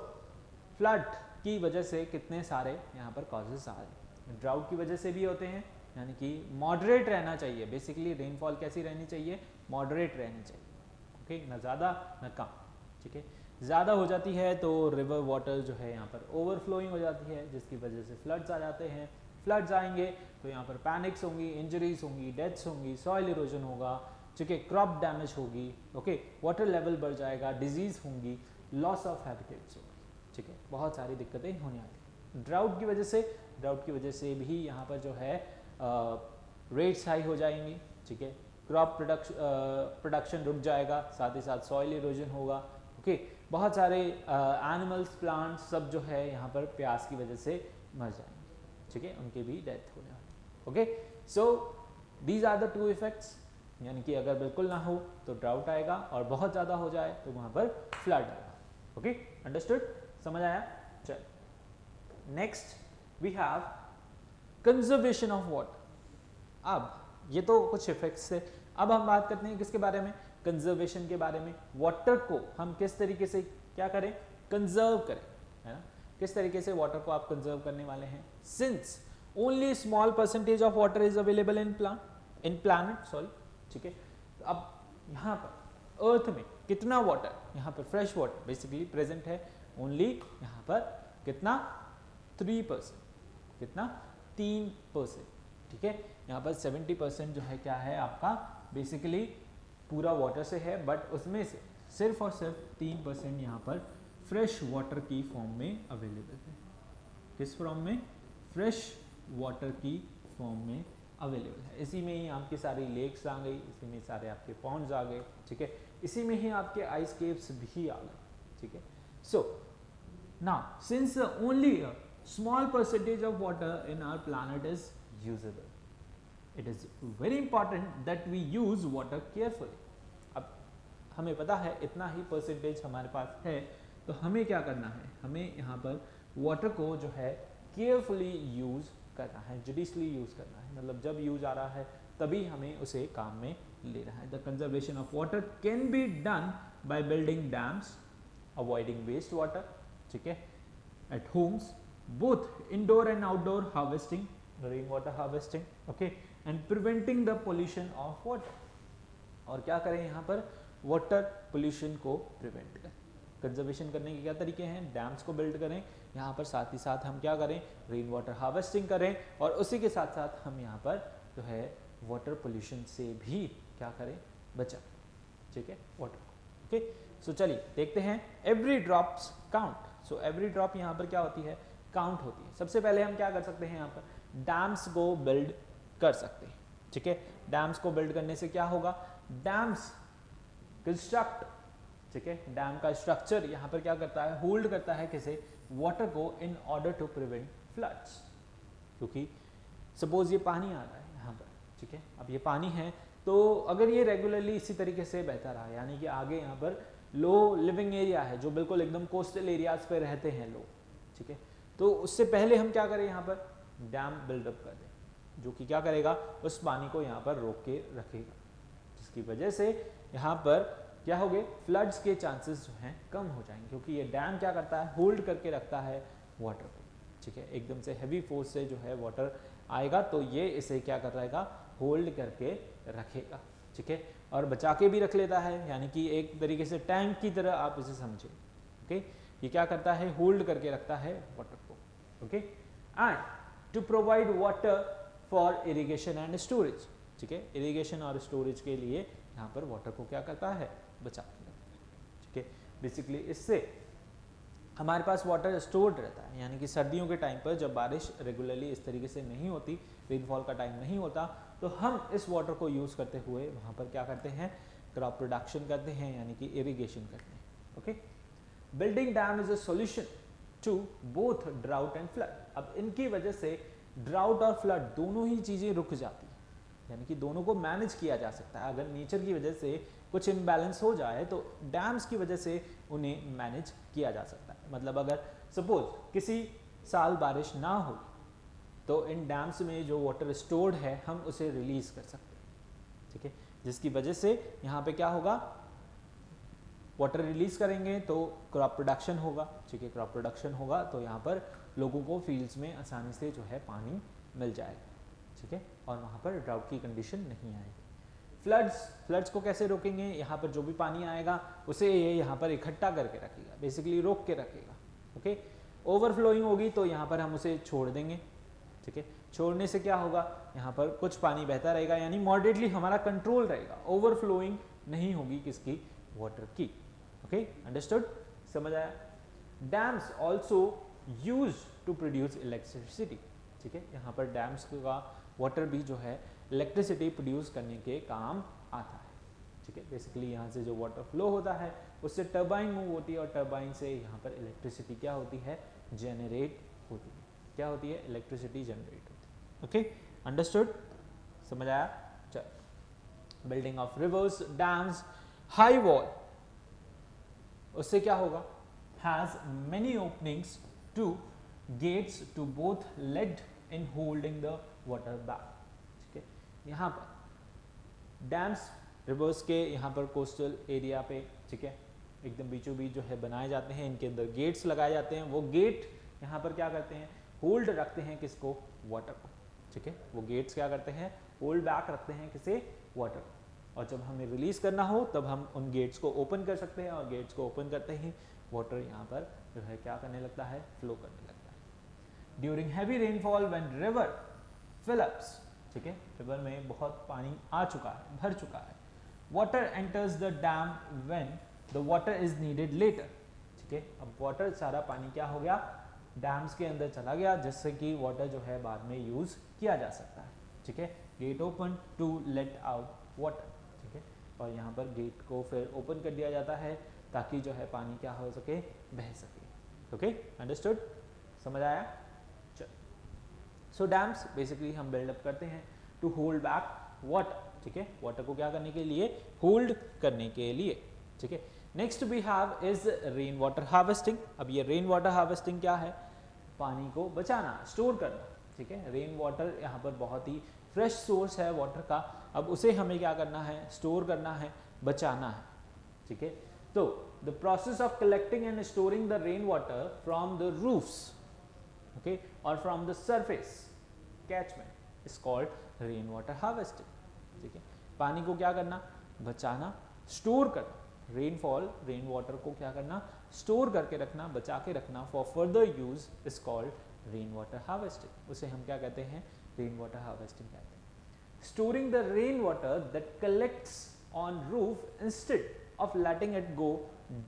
फ्लड की वजह से कितने सारे यहाँ पर कॉजेज आ रहे हैं, ड्राउट की वजह से भी होते हैं, यानी कि मॉडरेट रहना चाहिए, बेसिकली रेनफॉल कैसी रहनी चाहिए, मॉडरेट रहनी चाहिए, ओके, ना ज़्यादा ना कम, ठीक है, ज़्यादा हो जाती है तो रिवर वाटर जो है यहाँ पर ओवरफ्लोइंग हो जाती है, जिसकी वजह से फ्लड्स आ जाते हैं, फ्लड्स आएंगे तो यहाँ पर पैनिक्स होंगी, इंजरीज होंगी, डेथ्स होंगी, सॉइल इरोजन होगा, ठीक है, क्रॉप डैमेज होगी, ओके, वाटर लेवल बढ़ जाएगा, डिजीज होंगी, लॉस ऑफ हैबिटेट्स होगी, ठीक है, बहुत सारी दिक्कतें होने आती हैं। ड्राउट की वजह से भी यहाँ पर जो है रेट्स हाई हो जाएंगी, ठीक है, क्रॉप प्रोडक्शन रुक जाएगा, साथ ही साथ सॉइल इरोजन होगा, ओके, बहुत सारे एनिमल्स प्लांट्स सब जो है यहाँ पर प्यास की वजह से मर जाएंगे, ठीक है, उनके भी डेथ हो जाएगी। Okay, so these are the two effects, यानी कि अगर बिल्कुल ना हो तो ड्राउट आएगा और बहुत ज़्यादा हो जाए तो वहाँ पर फ्लड आएगा। ओके, अंडरस्टूड, समझ आया? चल, next we have conservation of water. अब ये तो कुछ इफेक्ट्स है, अब हम बात करते हैं किसके बारे में, कंजर्वेशन के बारे में। वाटर को हम किस तरीके से क्या करें, कंजर्व करें, है ना, किस तरीके से वाटर को आप कंजर्व करने वाले हैं। Since only small percentage of water is available in planet, sorry, ठीक है, तो अब यहाँ पर अर्थ में कितना वाटर, यहाँ पर फ्रेश वाटर बेसिकली प्रेजेंट है, ओनली यहाँ पर कितना 3%, कितना 3%, ठीक है, यहाँ पर 70% जो है क्या है आपका बेसिकली पूरा वाटर से है, बट उसमें से सिर्फ और सिर्फ 3% यहाँ पर फ्रेश वाटर की फॉर्म में अवेलेबल है। किस फॉर्म में, फ्रेश वाटर की फॉर्म में अवेलेबल है। इसी में ही आपकी सारी लेक्स आ गई, इसी में सारे आपके पॉन्ड्स आ गए, ठीक है, इसी में ही आपके आइस केव्स भी आ गए, ठीक है। So now since only a small percentage of water in our planet is usable, it is very important that we use water carefully। अब हमें पता है इतना ही परसेंटेज हमारे पास है, तो हमें क्या करना है, हमें यहाँ पर वाटर को जो है केयरफुली यूज़ करना है, जुडिशली यूज़ करना है, मतलब जब यूज आ रहा है तभी हमें उसे काम में लेना है। The conservation of water can be done by building dams, avoiding waste water, ठीक है, at homes, both indoor and outdoor harvesting, rain water harvesting, okay, and preventing the pollution of water. और क्या करें यहाँ पर, वाटर पोल्यूशन को prevent करें। Conservation करने के क्या तरीके हैं, डैम्स को बिल्ड करें, यहाँ पर साथ ही साथ हम क्या करें, रेन वाटर हार्वेस्टिंग करें, और उसी के साथ साथ हम यहाँ पर जो है वाटर पोल्यूशन से भी क्या करें, बचाएं, ठीक है, वाटर को। ओके, सो चलिए देखते हैं, every drops count. So every drop यहाँ पर क्या होती है, काउंट होती है। सबसे पहले हम क्या कर सकते हैं, यहाँ पर डैम्स को बिल्ड कर सकते हैं, ठीक है, डैम्स को बिल्ड करने से क्या होगा, डैम्स कंस्ट्रक्ट, ठीक है, डैम का स्ट्रक्चर यहाँ पर क्या करता है, होल्ड करता है किसे, वाटर को, in order to prevent floods. क्योंकि सपोज ये पानी आ रहा है यहाँ पर, ठीक है, अब ये पानी है तो अगर ये रेगुलरली इसी तरीके से बहता रहा, यानी कि आगे यहाँ पर लो लिविंग एरिया है जो बिल्कुल एकदम कोस्टल एरियाज पे रहते हैं लोग, ठीक है, तो उससे पहले हम क्या करें, यहाँ पर डैम बिल्डअप कर दें, जो कि क्या करेगा, उस पानी को यहाँ पर रोक के रखेगा, जिसकी वजह से यहाँ पर क्या हो गए, फ्लड्स के चांसेस जो हैं कम हो जाएंगे, क्योंकि ये डैम क्या करता है, होल्ड करके रखता है वाटर को, ठीक है, एकदम से हैवी फोर्स से जो है वाटर आएगा तो ये इसे क्या कर रहेगा, होल्ड करके रखेगा, ठीक है, और बचा के भी रख लेता है, यानी कि एक तरीके से टैंक की तरह आप इसे समझे। ओके, ये क्या करता है, होल्ड करके रखता है वाटर को। Okay, and to provide water for irrigation and storage, ठीक है। इरिगेशन और स्टोरेज के लिए यहाँ पर वाटर को क्या करता है, बचा के रखता है, ठीक है। बेसिकली इससे हमारे पास वाटर स्टोर्ड रहता है, यानी कि सर्दियों के टाइम पर जब बारिश रेगुलरली इस तरीके से नहीं होती, रेनफॉल का टाइम नहीं होता, तो हम इस वाटर को यूज़ करते हुए वहाँ पर क्या करते हैं, क्रॉप प्रोडक्शन करते हैं, यानी कि इरिगेशन करते हैं। Okay, building dam is a solution to both drought and flood. अब इनकी वजह से ड्राउट और फ्लड दोनों ही चीज़ें रुक जाती हैं, यानी कि दोनों को मैनेज किया जा सकता है। अगर नेचर की वजह से कुछ इम्बैलेंस हो जाए तो डैम्स की वजह से उन्हें मैनेज किया जा सकता है। मतलब अगर सपोज किसी साल बारिश ना हो तो इन डैम्स में जो वाटर स्टोर्ड है हम उसे रिलीज कर सकते हैं, ठीक है, जिसकी वजह से यहाँ पे क्या होगा, वाटर रिलीज करेंगे तो क्रॉप प्रोडक्शन होगा, ठीक है। क्रॉप प्रोडक्शन होगा तो यहाँ पर लोगों को फील्ड्स में आसानी से जो है पानी मिल जाएगा, ठीक है, और वहाँ पर ड्राउट की कंडीशन नहीं आएगी। फ्लड्स को कैसे रोकेंगे, यहाँ पर जो भी पानी आएगा उसे ये यहाँ पर इकट्ठा करके रखेगा, बेसिकली रोक के रखेगा। ओके, ओवरफ्लोइंग होगी तो यहाँ पर हम उसे छोड़ देंगे, ठीक है। छोड़ने से क्या होगा, यहाँ पर कुछ पानी बहता रहेगा, यानी मॉडरेटली हमारा कंट्रोल रहेगा, ओवरफ्लोइंग नहीं होगी किसकी, वाटर की। ओके, अंडरस्टूड, समझ आया। Dams also use to produce electricity, ठीक है। यहाँ पर डैम्स का वाटर भी जो है इलेक्ट्रिसिटी प्रोड्यूस करने के काम आता है, ठीक है। बेसिकली यहाँ से जो वाटर फ्लो होता है उससे टर्बाइन मूव होती है और टर्बाइन से यहाँ पर इलेक्ट्रिसिटी क्या होती है, जनरेट होती है। क्या होती है, इलेक्ट्रिसिटी जनरेट होती है। ओके, अंडरस्टूड, समझ आया। चल, building of rivers, dams, high wall, उससे क्या होगा, has many openings to gates to both led in holding the water back, ठीक है। यहाँ पर डैम्स रिवर्स के यहाँ पर कोस्टल एरिया पे, ठीक है, एकदम बीचों बीच जो है बनाए जाते हैं, इनके अंदर गेट्स लगाए जाते हैं। वो गेट यहाँ पर क्या करते हैं, होल्ड रखते हैं किसको, वाटर को, ठीक है। वो गेट्स क्या करते हैं, होल्ड बैक रखते हैं किसे, वाटर को, और जब हमें रिलीज करना हो तब हम उन गेट्स को ओपन कर सकते हैं, और गेट्स को ओपन करते ही वाटर यहाँ पर जो है क्या करने लगता है, फ्लो करने लगता है। During heavy rainfall when river fill-ups, ठीक है, रिवर में बहुत पानी आ चुका है, भर चुका है, water enters the dam when the water is needed later, ठीक है। अब वाटर, सारा पानी क्या हो गया, डैम्स के अंदर चला गया, जिससे कि वाटर जो है बाद में यूज किया जा सकता है, ठीक है। Gate open to let out water, ठीक है, और यहाँ पर गेट को फिर ओपन कर दिया जाता है ताकि जो है पानी क्या हो सके, बह सके। ओके, अंडरस्टूड, समझ आया। चल, सो डैम्स बेसिकली हम बिल्डअप करते हैं टू होल्ड बैक वाटर, ठीक है, वाटर को क्या करने के लिए, होल्ड करने के लिए, ठीक है। Next we have is rain water harvesting. अब ये रेन वाटर हार्वेस्टिंग क्या है, पानी को बचाना, स्टोर करना, ठीक है। रेन वाटर यहाँ पर बहुत ही फ्रेश सोर्स है वाटर का, अब उसे हमें क्या करना है, स्टोर करना है, बचाना है, ठीक है। तो the process of collecting and storing the rain water from the roofs, okay, और from the surface catchment is called rain water harvesting, ठीक है। पानी को क्या करना, बचाना, स्टोर करना, रेन वाटर को क्या करना, स्टोर करके रखना, बचा के रखना, for further use is called rain water harvesting. उसे हम क्या कहते हैं, रेन वाटर हार्वेस्टिंग कहते हैं। Storing the rain water that collects on roof instead of letting it go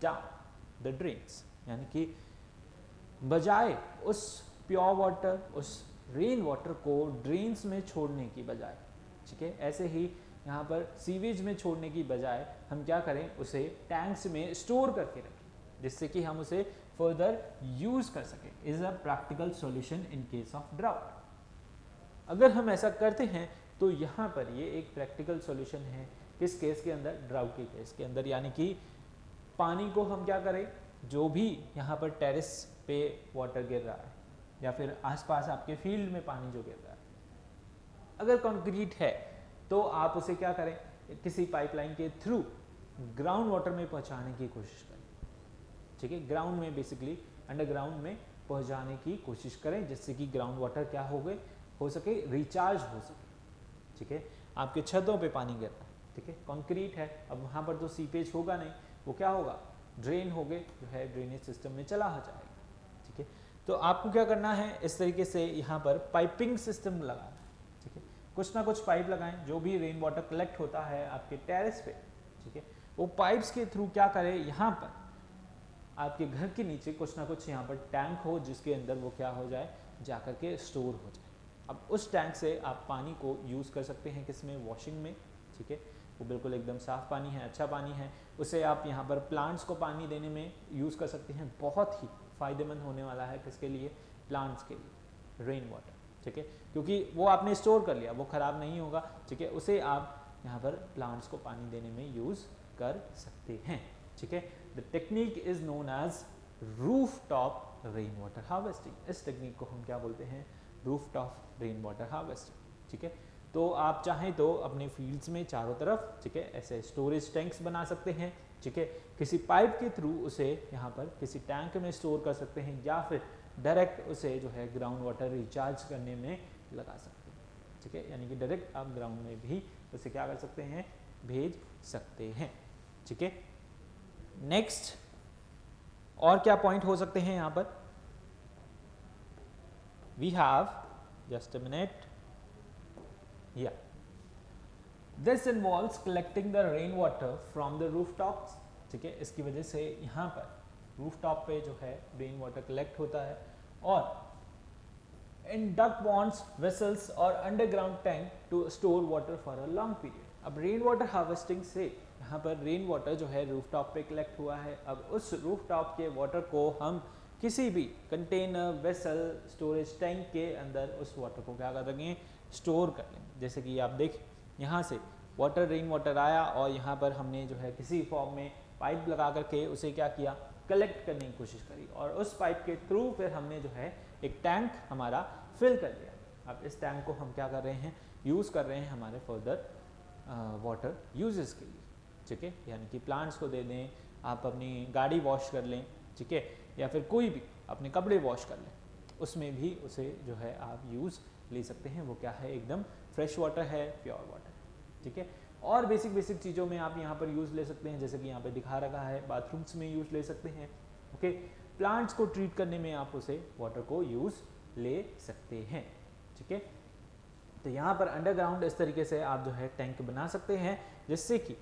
down the drains, यानी कि बजाय उस प्योर वाटर, उस रेन वाटर को ड्रेन्स में छोड़ने की बजाय, ठीक है, ऐसे ही यहाँ पर सीवेज में छोड़ने की बजाय हम क्या करें, उसे टैंक्स में स्टोर करके रखें, जिससे कि हम उसे फर्दर यूज कर सकें। Is a practical solution in case of drought. अगर हम ऐसा करते हैं तो यहाँ पर ये एक प्रैक्टिकल सॉल्यूशन है, किस केस के अंदर, ड्राउट के केस के अंदर, यानी कि पानी को हम क्या करें, जो भी यहाँ पर टेरेस पे वाटर गिर रहा है या फिर आसपास आपके फील्ड में पानी जो गिर रहा है, अगर कंक्रीट है तो आप उसे क्या करें, किसी पाइपलाइन के थ्रू ग्राउंड वाटर में पहुंचाने की कोशिश करें, ठीक है। ग्राउंड में बेसिकली अंडरग्राउंड में पहुंचाने की कोशिश करें, जिससे कि ग्राउंड वाटर क्या हो सके, रिचार्ज हो सके, ठीक है। आपके छतों पे पानी गिर रहा है, ठीक है, कंक्रीट है, अब वहाँ पर तो सीपेज होगा नहीं, वो क्या होगा, ड्रेन हो गए, जो है ड्रेनेज सिस्टम में चला जाएगा, ठीक है। तो आपको क्या करना है, इस तरीके से यहाँ पर पाइपिंग सिस्टम लगाना है, ठीक है। कुछ ना कुछ पाइप लगाएं, जो भी रेन वाटर कलेक्ट होता है आपके टेरेस पे, ठीक है, वो पाइप्स के थ्रू क्या करें, यहाँ पर आपके घर के नीचे कुछ ना कुछ यहाँ पर टैंक हो जिसके अंदर वो क्या हो जाए, जाकर के स्टोर हो जाए। अब उस टैंक से आप पानी को यूज़ कर सकते हैं किसमें, वॉशिंग में, ठीक है, वो बिल्कुल एकदम साफ़ पानी है, अच्छा पानी है, उसे आप यहाँ पर प्लांट्स को पानी देने में यूज़ कर सकते हैं। बहुत ही फ़ायदेमंद होने वाला है किसके लिए, प्लांट्स के लिए, रेन वाटर, ठीक है, क्योंकि वो आपने स्टोर कर लिया, वो ख़राब नहीं होगा, ठीक है, उसे आप यहाँ पर प्लांट्स को पानी देने में यूज़ कर सकते हैं, ठीक है। The technique is known as roof top rain water harvesting. इस टेक्निक को हम क्या बोलते हैं, roof top rain water harvesting, ठीक है। तो आप चाहें तो अपने फील्ड्स में चारों तरफ, ठीक है, ऐसे स्टोरेज टैंक्स बना सकते हैं, ठीक है, किसी पाइप के थ्रू उसे यहाँ पर किसी टैंक में स्टोर कर सकते हैं, या फिर डायरेक्ट उसे जो है ग्राउंड वाटर रिचार्ज करने में लगा सकते हैं, ठीक है, यानी कि डायरेक्ट आप ग्राउंड में भी उसे क्या कर सकते हैं, भेज सकते हैं, ठीक है। नेक्स्ट और क्या पॉइंट हो सकते हैं यहाँ पर, we have just a minute, या this involves collecting the rain water from the roof tops, ठीक है, इसकी वजह से यहाँ पर रूफ टॉप पे जो है रेन वाटर कलेक्ट होता है, और इन डक पॉन्ड्स, वेसल्स और underground tank to store water for a long period. अब रेन वाटर हार्वेस्टिंग से यहाँ पर रेन वाटर जो है रूफ टॉप पे कलेक्ट हुआ है, अब उस रूफ टॉप के वाटर को हम किसी भी कंटेनर, वेसल, स्टोरेज टैंक के अंदर उस वाटर को क्या कर देंगे, स्टोर कर लेंगे। जैसे कि आप देख, यहाँ से वाटर, रेन वाटर आया और यहाँ पर हमने जो है किसी फॉर्म में पाइप लगा करके उसे क्या किया, कलेक्ट करने की कोशिश करी, और उस पाइप के थ्रू फिर हमने जो है एक टैंक हमारा फिल कर लिया। अब इस टैंक को हम क्या कर रहे हैं, यूज़ कर रहे हैं हमारे फर्दर वाटर यूजेस के लिए, ठीक है, यानी कि प्लांट्स को दे दें, आप अपनी गाड़ी वॉश कर लें, ठीक है, या फिर कोई भी अपने कपड़े वॉश कर लें, उसमें भी उसे जो है आप यूज़ ले सकते हैं। वो क्या है, एकदम फ्रेश वाटर है, प्योर वाटर, ठीक है। और बेसिक चीज़ों में आप यहाँ पर यूज़ ले सकते हैं, जैसे कि यहाँ पे दिखा रखा है, बाथरूम्स में यूज़ ले सकते हैं, ओके, प्लांट्स को ट्रीट करने में आप उसे वाटर को यूज़ ले सकते हैं, ठीक है। तो यहाँ पर अंडरग्राउंड इस तरीके से आप जो है टैंक बना सकते हैं, जिससे कि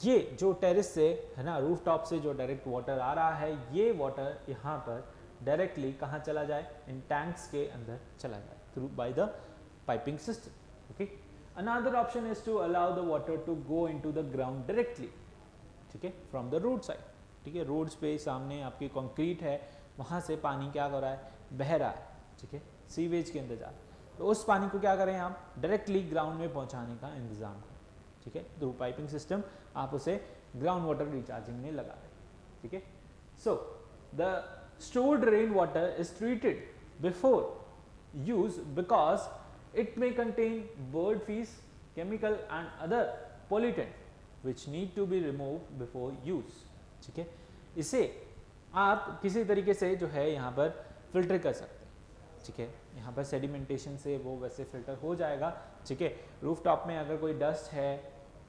ये जो टेरेस से है ना, रूफ टॉप से जो डायरेक्ट वाटर आ रहा है, ये वाटर यहाँ पर डायरेक्टली कहाँ चला जाए, इन टैंक्स के अंदर चला जाए through by the piping system, okay. Another option is to allow the water to go into the ground directly, ठीक है, फ्रॉम द रोड साइड, ठीक है, रोड्स पे सामने आपकी कंक्रीट है, वहाँ से पानी क्या कर रहा है, बह रहा है, ठीक है, सीवेज के अंदर जा रहा है, तो उस पानी को क्या करें आप, डायरेक्टली ग्राउंड में पहुँचाने का इंतजाम करें, ठीक है, थ्रू पाइपिंग सिस्टम आप उसे ग्राउंड वाटर रिचार्जिंग में लगा दें, ठीक है। So the stored rainwater is treated before use because it may contain bird feces, chemical and other pollutant which need to be removed before use, ठीक है। इसे आप किसी तरीके से जो है यहाँ पर फिल्टर कर सकते हैं, ठीक है, यहाँ पर सेडिमेंटेशन से वो वैसे फिल्टर हो जाएगा, ठीक है। रूफ टॉप में अगर कोई डस्ट है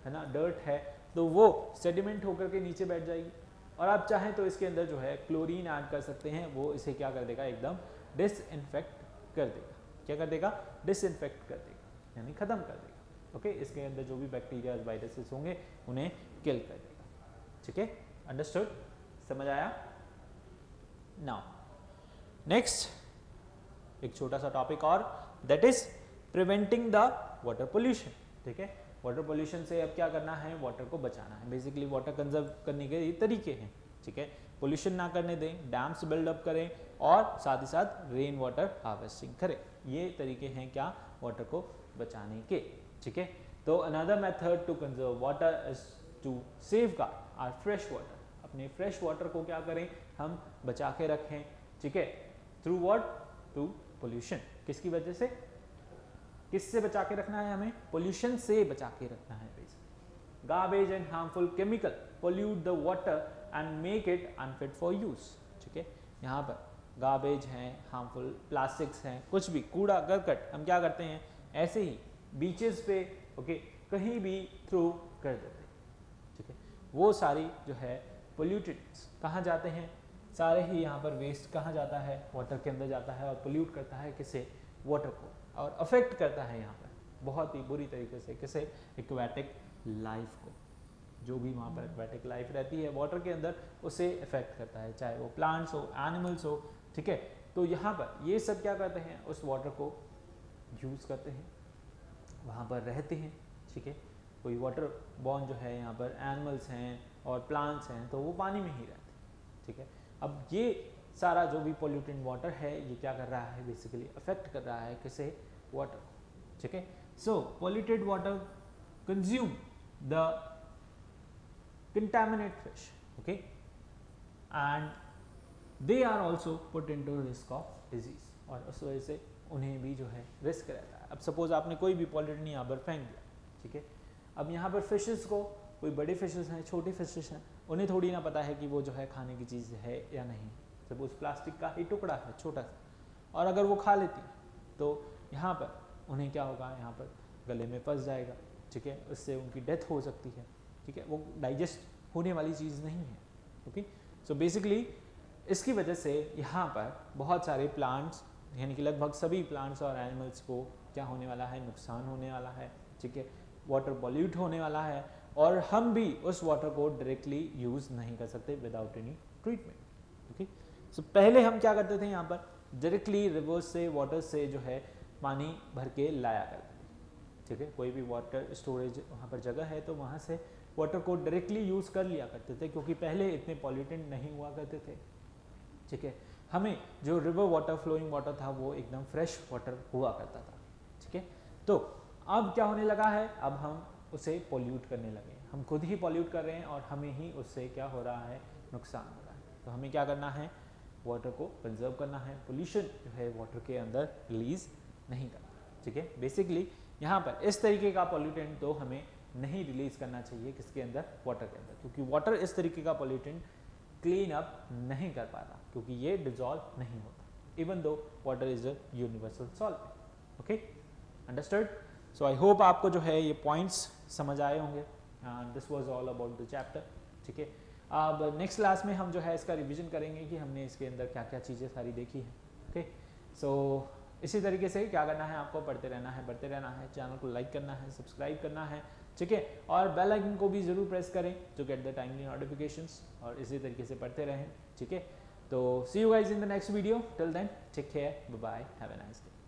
ना, डर्ट है, तो वो सेडिमेंट होकर के नीचे बैठ जाएगी, और आप चाहें तो इसके अंदर जो है क्लोरीन ऐड कर सकते हैं, वो इसे क्या कर देगा, एकदम डिसइंफेक्ट कर देगा। क्या कर देगा, डिसइंफेक्ट कर देगा, यानी ख़त्म कर देगा, ओके। इसके अंदर जो भी बैक्टीरिया, वायरसेस होंगे उन्हें किल कर देगा, ठीक है, अंडरस्टूड, समझ आया। नाउ नेक्स्ट एक छोटा सा टॉपिक और, that is preventing the water pollution, ठीक है। वाटर पोल्यूशन से अब क्या करना है, वाटर को बचाना है, बेसिकली वाटर कंजर्व करने के ये तरीके हैं, ठीक है। पोल्यूशन ना करने दें, डैम्स बिल्डअप करें, और साथ ही साथ रेन वाटर हार्वेस्टिंग करें, ये तरीके हैं क्या, वाटर को बचाने के, ठीक है। तो another method to conserve water is to safeguard our fresh water, अपने फ्रेश वाटर को क्या करें, हम बचा के रखें, ठीक है, थ्रू व्हाट, थ्रू पोल्यूशन। किसकी वजह से, किससे बचा के रखना है, हमें पोल्यूशन से बचा के रखना है। Basically garbage and harmful chemical pollute the water and make it unfit for use, ठीक है। यहाँ पर गार्बेज हैं, हार्मफुल प्लास्टिक्स हैं, कुछ भी कूड़ा करकट हम क्या करते हैं, ऐसे ही बीचेस पे, ओके, कहीं भी थ्रो कर देते हैं, ठीक है। वो सारी जो है पोल्यूटेड्स कहाँ जाते हैं, सारे ही यहाँ पर वेस्ट कहाँ जाता है, वाटर के अंदर जाता है, और पोल्यूट करता है किसे, वाटर को, और अफेक्ट करता है यहाँ पर बहुत ही बुरी तरीके से, किसे, एक्वेटिक लाइफ को, जो भी वहाँ पर एक्वेटिक लाइफ रहती है वाटर के अंदर उसे इफेक्ट करता है, चाहे वो प्लांट्स हो, एनिमल्स हो, ठीक है। तो यहाँ पर ये सब क्या करते हैं, उस वाटर को यूज़ करते हैं, वहाँ पर रहते हैं, ठीक है। कोई वाटर बॉर्न जो है यहाँ पर एनिमल्स हैं और प्लांट्स हैं तो वो पानी में ही रहते हैं, ठीक है। अब ये सारा जो भी पोल्यूटेंट वाटर है ये क्या कर रहा है, बेसिकली अफेक्ट कर रहा है किसे, वाटर, ठीक है। So polluted water consume the contaminate fish, okay, and they are also put into risk of disease, और उस वजह से उन्हें भी जो है रिस्क रहता है। अब सपोज आपने कोई भी पॉल्यूटेंट यहाँ पर फेंक दिया, ठीक है। अब यहाँ पर फिशेस को, कोई बड़े फिशेस हैं, छोटे फिशेस हैं, उन्हें थोड़ी ना पता है कि वो जो है खाने की चीज़ है या नहीं। सपोज प्लास्टिक का ही टुकड़ा है छोटा सा, और अगर वो खा लेती तो यहाँ पर उन्हें क्या होगा, यहाँ पर गले में फंस जाएगा, ठीक है, उससे उनकी डेथ हो सकती है, ठीक है। वो डाइजेस्ट होने वाली चीज़ नहीं है, ओके। सो बेसिकली इसकी वजह से यहाँ पर बहुत सारे प्लांट्स, यानी कि लगभग सभी प्लांट्स और एनिमल्स को क्या होने वाला है, नुकसान होने वाला है, ठीक है। वाटर पॉल्यूट होने वाला है, और हम भी उस वाटर को डायरेक्टली यूज़ नहीं कर सकते विदाउट एनी ट्रीटमेंट, ओके। सो पहले हम क्या करते थे, यहाँ पर डायरेक्टली रिवर्स से, वाटर से जो है पानी भर के लाया करते थे, ठीक है। कोई भी वाटर स्टोरेज वहाँ पर जगह है तो वहाँ से वाटर को डायरेक्टली यूज़ कर लिया करते थे, क्योंकि पहले इतने पॉल्यूटेंट नहीं हुआ करते थे, ठीक है। हमें जो रिवर वाटर, फ्लोइंग वाटर था वो एकदम फ्रेश वाटर हुआ करता था, ठीक है। तो अब क्या होने लगा है, अब हम उसे पॉल्यूट करने लगे, हम खुद ही पॉल्यूट कर रहे हैं और हमें ही उससे क्या हो रहा है, नुकसान हो रहा है। तो हमें क्या करना है, वाटर को कंजर्व करना है, पोल्यूशन जो है वाटर के अंदर रिलीज नहीं करना, ठीक है। बेसिकली यहाँ पर इस तरीके का पॉल्यूटेंट तो हमें नहीं रिलीज करना चाहिए किसके अंदर, वाटर के अंदर, क्योंकि वाटर इस तरीके का पॉल्यूटेंट क्लीन अप नहीं कर पाता, क्योंकि ये डिजॉल्व नहीं होता, even though water is a universal solvent, okay, understood. So I hope आपको जो है ये पॉइंट्स समझ आए होंगे, and this was all about the chapter, ठीक है। अब नेक्स्ट क्लास में हम जो है इसका रिवीजन करेंगे कि हमने इसके अंदर क्या क्या चीज़ें सारी देखी हैं, ओके। सो इसी तरीके से क्या करना है, आपको पढ़ते रहना है, बढ़ते रहना है, चैनल को लाइक करना है, सब्सक्राइब करना है, ठीक है, और बेल आइकन को भी ज़रूर प्रेस करें to get the timely notifications, और इसी तरीके से पढ़ते रहें, ठीक है। तो see you guys in the next video, till then take care, bye bye, have a nice day.